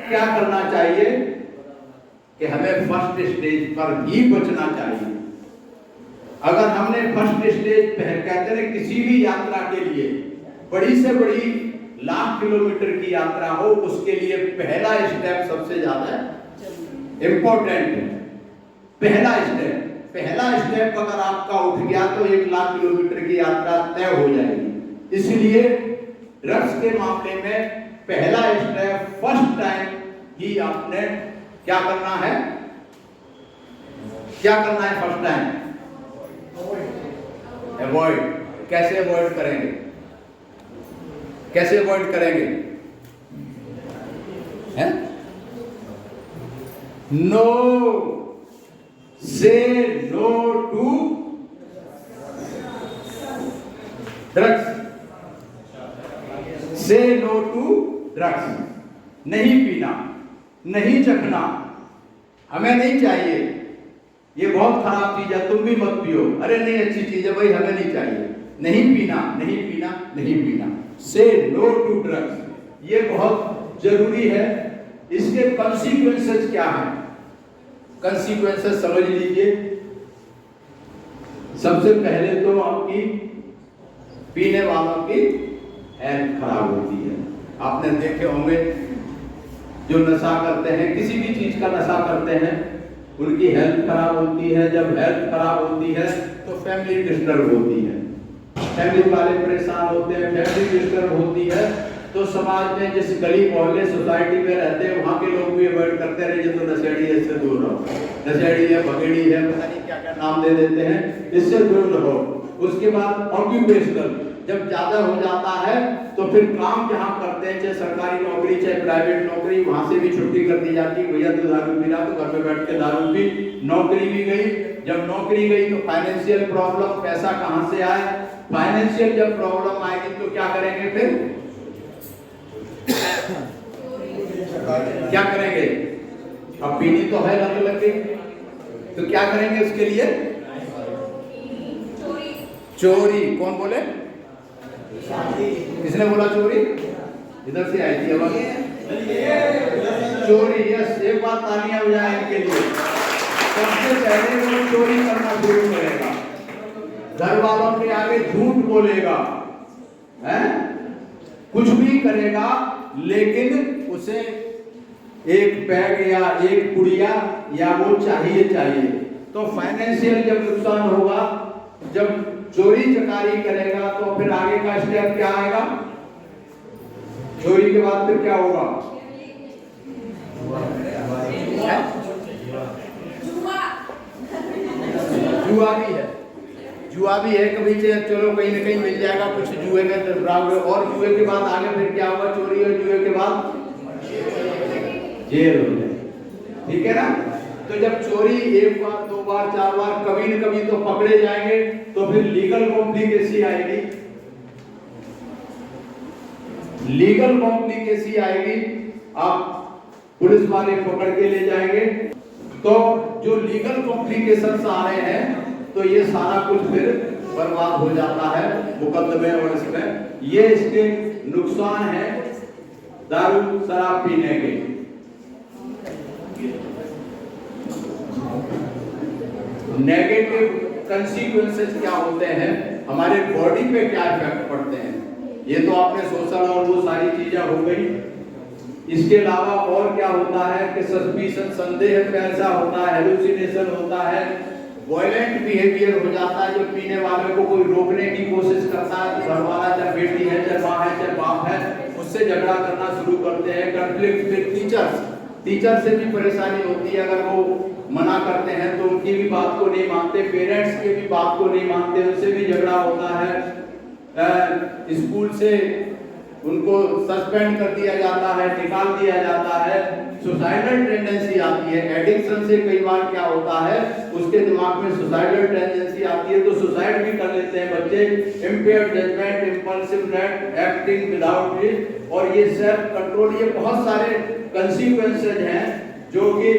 क्या करना चाहिए कि हमें फर्स्ट स्टेज पर ही बचना चाहिए। अगर हमने फर्स्ट स्टेज कहते हैं किसी भी यात्रा के लिए, बड़ी से बड़ी लाख किलोमीटर की यात्रा हो, उसके लिए पहला स्टेप सबसे ज्यादा इंपॉर्टेंट है। पहला स्टेप अगर आपका उठ गया तो 1 लाख किलोमीटर की यात्रा तय हो जाएगी। इसलिए ड्रग्स के मामले में पहला स्टेप फर्स्ट टाइम ही आपने क्या करना है फर्स्ट टाइम? अवॉइड। कैसे अवॉइड करेंगे? हैं? नो, से नो टू ड्रग्स। से नो टू ड्रग्स। नहीं पीना, नहीं चखना, हमें नहीं चाहिए, ये बहुत खराब चीज है, तुम भी मत पियो। अरे नहीं, अच्छी चीज है भाई, हमें नहीं चाहिए। नहीं पीना। से नो टू ड्रग्स, ये बहुत जरूरी है। इसके कॉन्सिक्वेंसेस क्या है? कॉन्सिक्वेंसेस समझ लीजिए। सबसे पहले तो आपकी पीने वालों की हेल्थ खराब होती है। आपने देखे होंगे जो नशा करते हैं, किसी भी चीज का नशा करते हैं, उनकी हेल्थ खराब होती है। जब हेल्थ खराब होती है तो फैमिली डिस्टर्ब होती है, फैमिली वाले परेशान होते हैं, फैमिली डिस्टर्ब होती है तो समाज में जिस गली मोहल्ले सोसाइटी में रहते हैं वहाँ के लोग भी अवॉइड करते हैं। ये तो नशेड़ी है, इससे दूर रहो, नशेड़ी है, भगेड़ी है, पता नहीं क्या क्या नाम दे देते हैं, इससे दूर रहो। उसके बाद ऑक्यूपेशनल, जब ज्यादा हो जाता है तो फिर काम जहाँ करते हैं, चाहे सरकारी नौकरी चाहे प्राइवेट नौकरी, वहां से भी छुट्टी कर दी जाती है। भैया तो दारू पी रहा तो घर में बैठ के दारू पी, नौकरी भी गई। जब नौकरी गई तो फाइनेंशियल प्रॉब्लम, पैसा कहाँ से आए? फाइनेंशियल जब प्रॉब्लम आएगी तो क्या करेंगे? फिर क्या करेंगे? अब पीनी तो है, लग गई तो क्या करेंगे उसके लिए? चोरी। कौन बोले? किसने बोला चोरी? इधर से आई थी आवाज। चोरी, यस, एक बार तालियां बजाएं इनके लिए। सबसे पहले वो चोरी करना शुरू करेगा, घर वालों के आगे झूठ बोलेगा, हैं? कुछ भी करेगा, लेकिन उसे एक पैग या एक पुड़िया या वो चाहिए। तो फाइनेंशियल जब नुकसान होगा, जब चोरी चकारी करेगा तो फिर आगे का स्टेप क्या आएगा? चोरी के बाद फिर क्या होगा? जुआ भी है। कभी चलो कहीं ना कहीं मिल जाएगा कुछ जुए में, और जुए के बाद आगे फिर क्या होगा? चोरी और जुए के बाद जेल हो जाए। ठीक है ना? तो जब चोरी 1 बार 2 बार 4 बार, कभी न कभी तो पकड़े जाएंगे, तो फिर लीगल कॉम्प्लिकेसी आएगी। लीगल कॉम्प्लिकेसी आएगी, आप पुलिस वाले पकड़ के ले जाएंगे। तो जो लीगल कॉम्प्लिकेशंस आ रहे हैं तो ये सारा कुछ फिर बर्बाद हो जाता है मुकदमे और इसमें। ये इसके नुकसान है दारू शराब पीने के। नेगेटिव कंसीक्वेंसेस क्या होते हैं, हमारे बॉडी पे क्या इफेक्ट पड़ते हैं? ये तो आपने सोशल और वो सारी चीजें हो गई। इसके अलावा और क्या होता है कि सस्पिशन, संदेह पैसा होता है, हेलुसिनेशन होता है, वायलेंट बिहेवियर हो जाता है। जो पीने वाले को कोई रोकने की कोशिश करता है तो घर वाला, चाहे बेटी है, चाहे माँ है, चाहे बाप है, उससे झगड़ा करना शुरू करते हैं। कॉन्फ्लिक्ट विद टीचर से भी परेशानी होती है। अगर वो मना करते हैं तो उनकी भी बात को नहीं मानते, पेरेंट्स की भी बात को नहीं मानते, उनसे भी झगड़ा होता है। स्कूल से उनको सस्पेंड कर दिया जाता है, निकाल दिया जाता है। सुसाइडल टेंडेंसी आती है। एडिक्शन से कई बार क्या होता है, उसके दिमाग में सुसाइडल टेंडेंसी आती है तो सुसाइड भी कर लेते हैं बच्चे। Impaired judgment, impulsive acting without it, और ये सेल्फ कंट्रोल, ये बहुत सारे कंसीक्वेंसेज हैं जो कि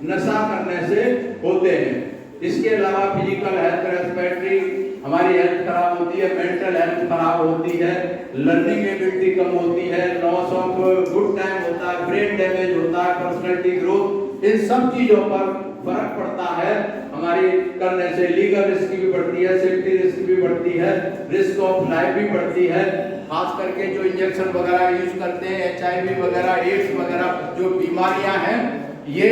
नशा करने से होते हैं। इसके अलावा फिजिकल हेल्थ, रेस्पिरेटरी हमारी हेल्थ खराब होती है, मेंटल हेल्थ खराब होती है, लर्निंग एबिलिटी कम होती है, लॉस ऑफ गुड टाइम होता है, ब्रेन डैमेज होता है, पर्सनालिटी ग्रोथ, इन सब चीजों पर फर्क पड़ता है। हमारी करने से लीगल रिस्क भी बढ़ती है, सेफ्टी रिस्क भी बढ़ती है, रिस्क ऑफ लाइफ भी बढ़ती है। खास करके जो इंजेक्शन वगैरह यूज करते हैं, HIV वगैरह, एड्स वगैरह जो बीमारियां हैं, ये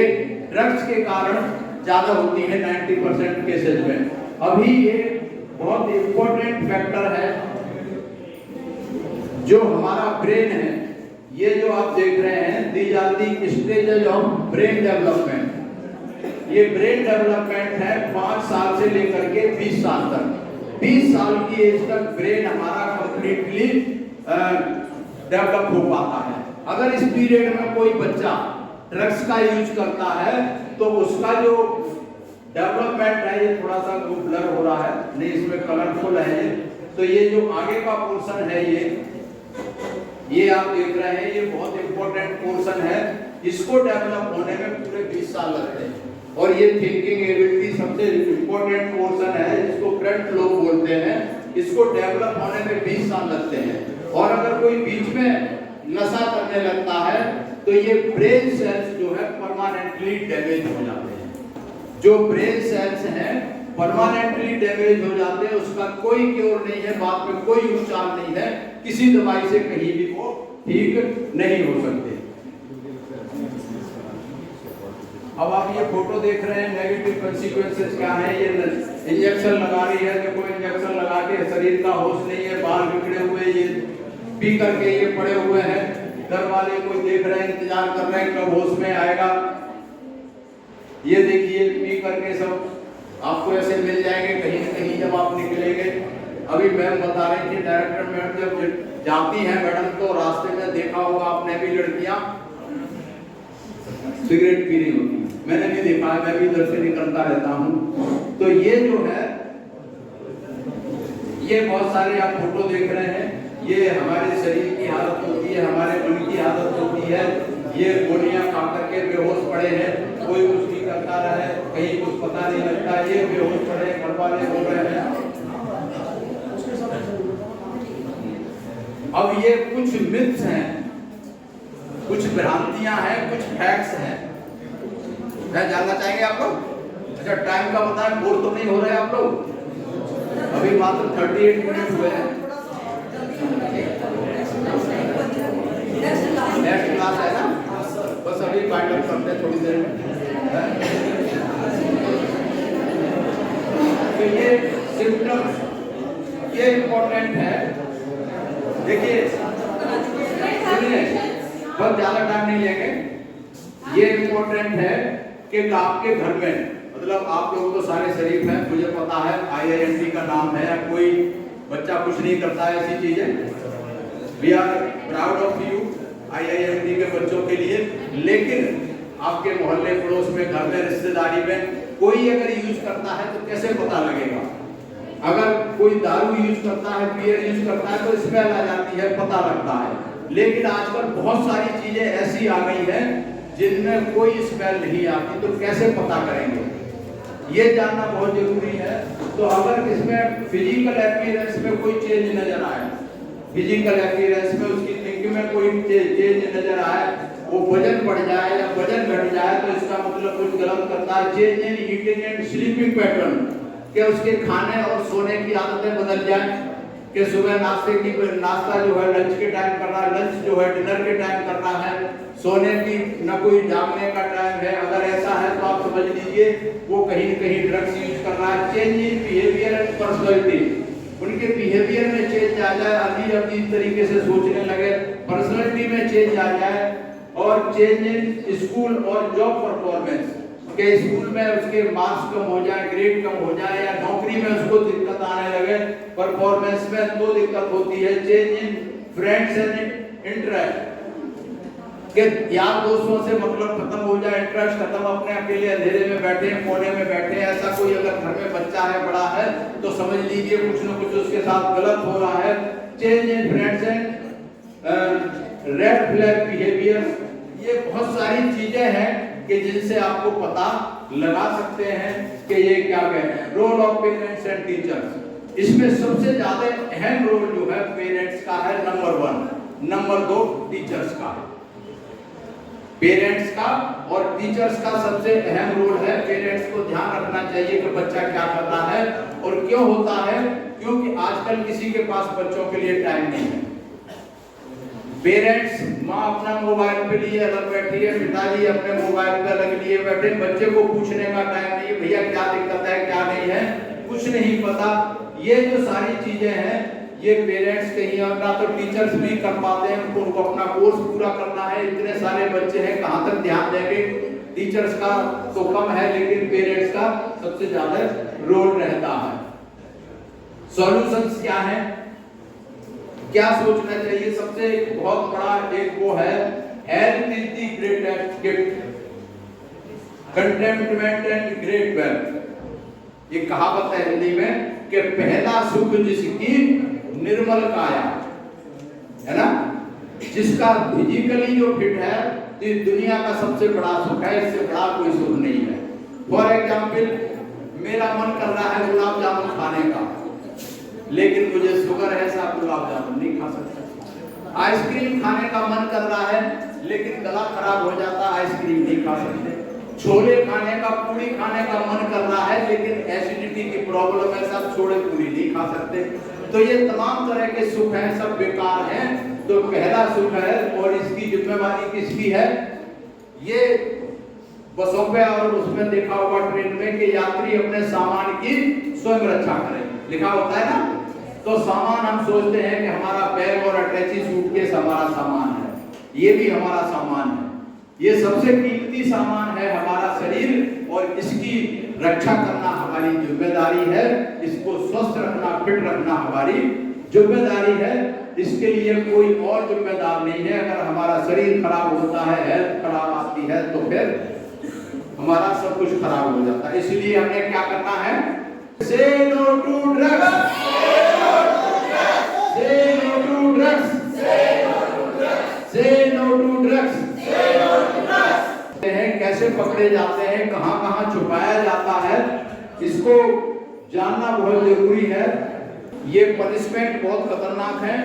ड्रग्स के कारण ज्यादा होती है 90% केसेस में। अभी ये बहुत इंपॉर्टेंट फैक्टर है जो हमारा ब्रेन है। ये जो आप देख रहे हैं, these are the stages of brain development. ये ब्रेन डेवलपमेंट है 5 साल से लेकर के 20 साल तक। 20 साल की एज तक ब्रेन हमारा कंप्लीटली डेवलप हो पाता है। अगर इस पीरियड में कोई बच्चा ड्रग्स का यूज करता है तो उसका जो डेवलपमेंट है, ये थोड़ा सा ब्लर हो रहा है, नहीं इसमें कलरफुल है ये, तो ये जो आगे का पोर्शन है ये आप देख रहे हैं, ये बहुत इंपॉर्टेंट पोर्शन है। इसको डेवलप होने में पूरे 20 साल लगते हैं। और ये थिंकिंग एबिलिटी सबसे इंपॉर्टेंट पोर्शन है, जिसको फ्रंट लोब बोलते हैं। इसको डेवलप होने में 20 साल लगते हैं। और अगर कोई बीच में नशा करने लगता है तो ये ब्रेन सेल्स जो है परमानेंटली डैमेज हो जाते हैं। जो ब्रेन सेल्स हैं परमानेंटली डैमेज हो जाते हैं, उसका कोई क्योर नहीं है, बाद में कोई उपचार नहीं है, किसी दवाई से कहीं भी वो ठीक नहीं हो सकते। अब आप ये फोटो देख रहे हैं, नेगेटिव कॉन्सिक्वेंसेस क्या है। ये इंजेक्शन लगा रही है, देखो इंजेक्शन लगा के शरीर का होश नहीं है, बाल बिगड़े हुए, ये पी करके ये पड़े हुए हैं। घर वाले कोई देख रहे हैं, इंतजार कर रहे हैं कब होश में आएगा। ये देखिए पी करके सब आपको ऐसे मिल जाएंगे कहीं न कहीं जब आप निकलेंगे। अभी मैम बता रही थी, डायरेक्टर मैम जब जाती हैं मैडम तो रास्ते में देखा होगा आपने भी, लड़कियां सिगरेट पी रही होती। मैंने भी देखा है, मैं भी इधर से निकलता रहता हूँ। तो ये जो है, ये बहुत सारे आप फोटो देख रहे हैं, ये हमारे शरीर की हालत होती है, हमारे मन की हालत होती है। ये गोलियां खा करके बेहोश पड़े हैं, कोई कुछ नहीं करता रहे, कहीं कुछ पता नहीं लगता, ये बेहोश पड़े, घर वाले बोल रहे हैं। अब ये कुछ मिथ्स हैं, कुछ भ्रांतियां हैं, कुछ फैक्ट्स हैं। मैं जानना चाहेंगे आप लोग? अच्छा टाइम का बताएं, बोर तो नहीं हो रहे आप लोग? अभी मात्र 38 मिनट हुए हैं। नेक्स्ट क्लास है ना, बस अभी फाइंड आउट करते हैं थोड़ी देर में। तो ये सिम्टम्स ये इंपॉर्टेंट है। देखिए सुनिए, बहुत ज्यादा टाइम नहीं लेंगे। ये इंपॉर्टेंट है कि आपके घर में, मतलब आप लोग तो सारे शरीफ हैं, मुझे पता है, IIMT का नाम है, कोई बच्चा कुछ नहीं करता है ऐसी चीजें। We are proud of you IIMT के बच्चों के लिए। लेकिन आपके मोहल्ले पड़ोस में, घर में, रिश्तेदारी में कोई अगर यूज करता है तो कैसे पता लगेगा? अगर कोई दारू यूज करता है, बियर यूज करता है तो स्मेल आ जाती है, पता लगता है। लेकिन आजकल बहुत सारी चीजें ऐसी आ गई हैं जिनमें कोई स्मेल नहीं आती, तो कैसे पता करेंगे? ये जानना बहुत जरूरी है। तो अगर इसमें फिजिकल अपीयरेंस में कोई चेंज नजर आए, फिजिकल अपीयरेंस में उसकी थिंकिंग में कोई चेंज नजर आए, वो वजन बढ़ जाए या वजन घट जाए, तो इसका मतलब कुछ गलत करता है। Change in eating and sleeping pattern, कि उसके खाने और सोने की आदतें बदल जाए, कि सुबह नाश्ता जो है लंच के टाइम कर रहा है, लंच जो है डिनर के टाइम कर रहा है, सोने की न कोई जागने का टाइम है। अगर ऐसा है तो आप समझ लीजिए वो कहीं न कहीं ड्रग्स यूज कर रहा है। Change in behaviour and personality, उनके बिहेवियर में चेंज आ जाए, अजीब तरीके से सोचने लगे, पर्सनैलिटी में चेंज आ जाए। और चेंज इन स्कूल और जॉब परफॉर्मेंस, के स्कूल में उसके मार्क्स कम हो जाए, ग्रेड कम हो जाए, या नौकरी में उसको दिक्कत आने लगे, परफॉर्मेंस में तो दिक्कत होती है। Change in friends and interest, कि यार दोस्तों से मतलब खत्म हो जाए, इंटरेस्ट खत्म, अपने अकेले अंधेरे में बैठे, कोने में बैठे। ऐसा कोई अगर घर में बच्चा है, बड़ा है, तो समझ लीजिए कुछ न कुछ उसके साथ गलत हो रहा है। Change in friends and red flag behaviour, ये बहुत सारी चीजें हैं कि जिनसे आपको पता लगा सकते हैं कि ये क्या कहते हैं। Role of parents and teachers, इसमें सबसे ज्यादा अहम रोल जो है पेरेंट्स का है, नंबर 1। नंबर 2 टीचर्स का। पेरेंट्स का और टीचर्स का सबसे अहम रोल है। पेरेंट्स को ध्यान रखना चाहिए कि बच्चा क्या कर रहा है और क्यों होता है, क्योंकि आजकल किसी के पास बच्चों के लिए टाइम नहीं है। पेरेंट्स, माँ अपना मोबाइल पे लिए अलग बैठी है, पिताजी अपने मोबाइल पे अलग लिए बैठे, बच्चे को पूछने का टाइम नहीं है, भैया क्या दिक्कत है क्या नहीं है, कुछ नहीं पता। ये जो सारी चीजें हैं ये पेरेंट्स कहीं और ना तो टीचर्स भी कर पाते हैं, उनको अपना कोर्स पूरा करना है, इतने सारे बच्चे हैं कहाँ तक ध्यान देंगे। टीचर्स का तो कम है लेकिन पेरेंट्स का सबसे ज्यादा रोल रहता है। सॉल्यूशंस क्या है, क्या सोचना चाहिए? सबसे बहुत बड़ा एक वो है, health is the greatest gift, containment and great wealth. ये कहावत है हिंदी में कि पहला सुख जिसकी निर्मल काया, है ना, जिसका फिजिकली जो फिट है ये दुनिया का सबसे बड़ा सुख है, इससे बड़ा कोई सुख नहीं है। फॉर एग्जाम्पल, मेरा मन कर रहा है गुलाब जामुन खाने का, लेकिन मुझे शुगर है, साहब गुलाब जामुन नहीं खा सकता। आइसक्रीम खाने का मन कर रहा है लेकिन गला खराब हो जाता, आइसक्रीम नहीं खा सकते। छोले खाने का, पूरी खाने का मन कर रहा है लेकिन एसिडिटी की प्रॉब्लम है, सब छोले पूरी नहीं खा सकते। तो ये तमाम तरह के सुख हैं, सब बेकार हैं। तो पहला सुख है और इसकी जिम्मेवारी किसकी है? ये बसों पे और उसमें देखा होगा ट्रेन में कि यात्री अपने सामान की स्वयं रक्षा करें, लिखा होता है ना। तो सामान हम सोचते हैं कि हमारा बैग और अटैची सूटकेस हमारा सामान है, ये भी हमारा सामान है। ये सबसे कीमती सामान है हमारा शरीर और इसकी रक्षा करना हमारी जिम्मेदारी है। इसको स्वस्थ रखना, फिट रखना हमारी जिम्मेदारी है। इसके लिए कोई और जिम्मेदार नहीं है। अगर हमारा शरीर खराब होता है, हेल्थ खराब आती है तो फिर हमारा सब कुछ खराब हो जाता है। इसलिए हमें क्या करना है? Say no to drugs. Say no to drugs. Say no to drugs. कैसे पकड़े जाते हैं, कहां कहां छुपाया जाता है, इसको जानना बहुत जरूरी है। ये पनिशमेंट बहुत खतरनाक है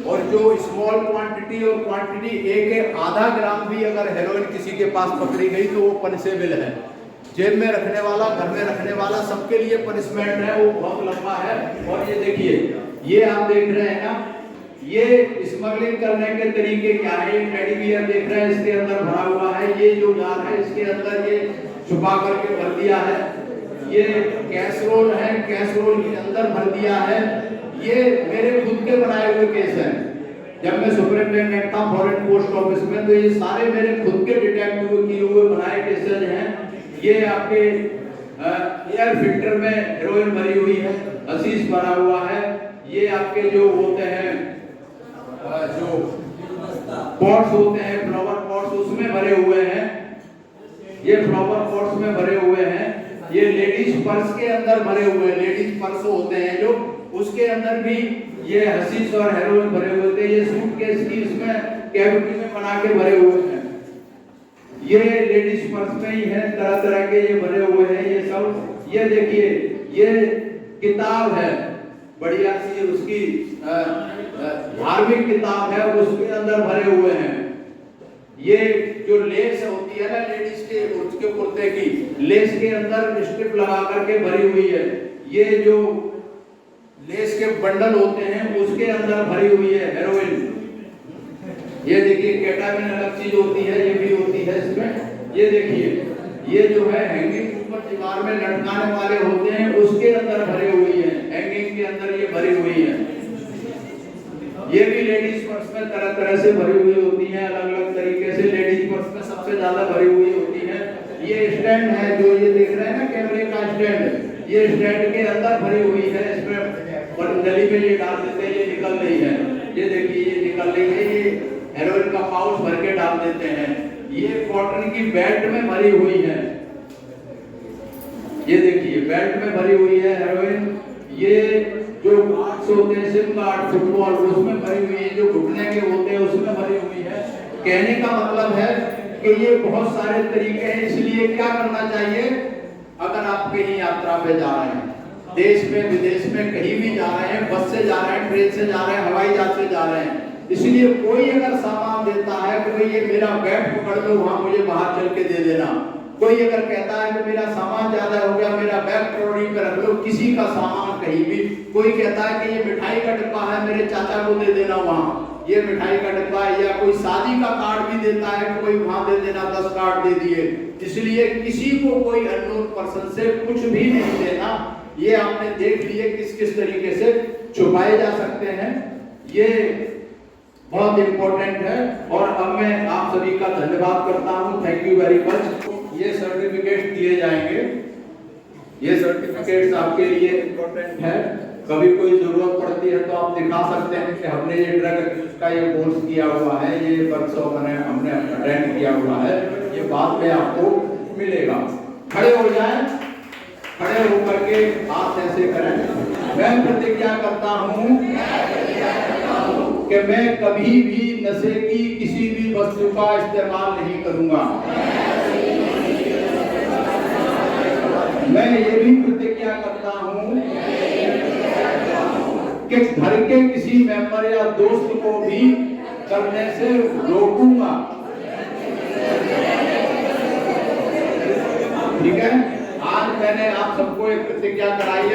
और जो स्मॉल क्वांटिटी और क्वांटिटी 1.5 ग्राम भी अगर हेरोइन किसी के पास पकड़ी गई तो वो पनिशेबल है। जेब में रखने वाला, घर में रखने वाला, सबके लिए पनिशमेंट है, वो बहुत लंबा है। और ये देखिए, ये आप देख रहे हैं ना, ये स्मगलिंग करने के तरीके क्या है? ये टेडी बियर देख रहे हैं, इसके अंदर भरा हुआ है। ये जो जार है इसके अंदर ये छुपा करके भर दिया है। ये कैसरोल है, कैसरोल के अंदर भर दिया है। ये मेरे खुद के बनाए हुए केस हैं। जब मैं सुपरिटेंडेंट था फॉरेन पोस्ट ऑफिस में, तो ये सारे मेरे खुद के डिटेक्टिव किए हुए बनाए केसेज हैं। ये आपके एयर फिल्टर में हेरोइन भरी हुई है, हशीश भरा हुआ है। ये आपके जो होते हैं जो पॉट्स होते हैं, फ्लावर पॉट्स, उसमें भरे हुए हैं। ये फ्लावर पॉट्स में भरे हुए हैं। ये लेडीज पर्स के अंदर भरे हुए हैं, लेडीज पर्स होते हैं जो, उसके अंदर भी ये हशीश और हेरोइन भरे हुए थे। ये सूटकेस की इसमें कैविटी में बना के भरे हुए हैं। ये लेडीज पर्स में ही है, तरह तरह के ये भरे हुए हैं ये सब। ये देखिए, ये किताब है बढ़िया सी, उसकी धार्मिक किताब है, उसके अंदर भरे हुए हैं। ये जो लेस होती है ना लेडीज के, उसके कुर्ते की लेस के अंदर स्ट्रिप लगा करके भरी हुई है। ये जो लेस के बंडल होते हैं उसके अंदर भरी हुई है हेरोइन। ये देखिए, केटामिन अलग चीज होती है, ये भी होती है इसमें। ये देखिए, ये जो है हैंगिंग ऊपर दीवार में लटकाने वाले होते हैं, उसके अंदर भरे हुई है। हैंगिंग के अंदर ये भरी हुई है। ये भी लेडीज पर्स में तरह तरह से भरी हुई होती है, अलग अलग तरीके से। लेडीज पर्स में सबसे ज्यादा भरी हुई होती है। ये स्टैंड है जो ये देख रहे हैं ना, कैमरे का स्टैंड, ये स्टैंड के अंदर भरी हुई है। इसमें नली में ये डाल देते हैं, ये निकल रही है। ये देखिए, ये निकल रही है। ये हेरोइन का पाउच भर के डाल देते हैं। ये कॉटन की बेल्ट में भरी हुई है। ये देखिए, बेल्ट में भरी हुई है हेरोइन। ये जो गार्ड्स होते हैं, सिम गार्ड फुटबॉल, उसमें भरी हुई है। जो घुटने के होते हैं उसमें भरी हुई है। कहने का मतलब है कि ये बहुत सारे तरीके हैं। इसलिए क्या करना चाहिए अगर आप कहीं यात्रा पे जा रहे हैं? देश में विदेश में कहीं भी जा रहे हैं, बस से जा रहे हैं, ट्रेन से जा रहे हैं, हवाई जहाज से जा रहे हैं, इसलिए कोई अगर सामान देता है कि भाई ये मेरा बैग पकड़ लो, वहां मुझे बाहर चल के दे देना, कोई अगर कहता है कि मेरा सामान ज्यादा हो गया, मेरा बैग ट्रॉली पे रख लो, किसी का सामान कहीं भी, कोई कहता है कि ये मिठाई का डिब्बा है, मेरे चाचा को दे देना वहां, ये मिठाई का डिब्बा है, या कोई शादी का कार्ड भी देता है कि कोई वहां दे देना, 10 कार्ड दे दिए, इसलिए किसी को कोई अननोन पर्सन से कुछ भी नहीं देना। ये आपने देख लिए किस किस तरीके से छुपाए जा सकते हैं, ये बहुत इंपॉर्टेंट है। और अब मैं आप सभी का धन्यवाद करता हूं, थैंक यू वेरी मच। ये सर्टिफिकेट दिए जाएंगे, ये सर्टिफिकेट्स आपके लिए इंपॉर्टेंट है, कभी कोई जरूरत पड़ती है तो आप दिखा सकते हैं कि हमने ये ड्रग अब्यूज का ये कोर्स किया हुआ है, ये वर्कशॉप हमने अटेंड किया हुआ है, ये बाद में आपको मिलेगा। खड़े हो जाएं, खड़े होकर के हाथ ऐसे करें। मैं प्रतिज्ञा करता हूं कि मैं कभी भी नशे की किसी भी वस्तु का इस्तेमाल नहीं करूंगा। मैं ये भी प्रतिज्ञा करता हूं कि घर के किसी मेंबर या दोस्त को भी करने से रोकूंगा। ठीक है, आज मैंने आप सबको एक प्रतिज्ञा कराई है।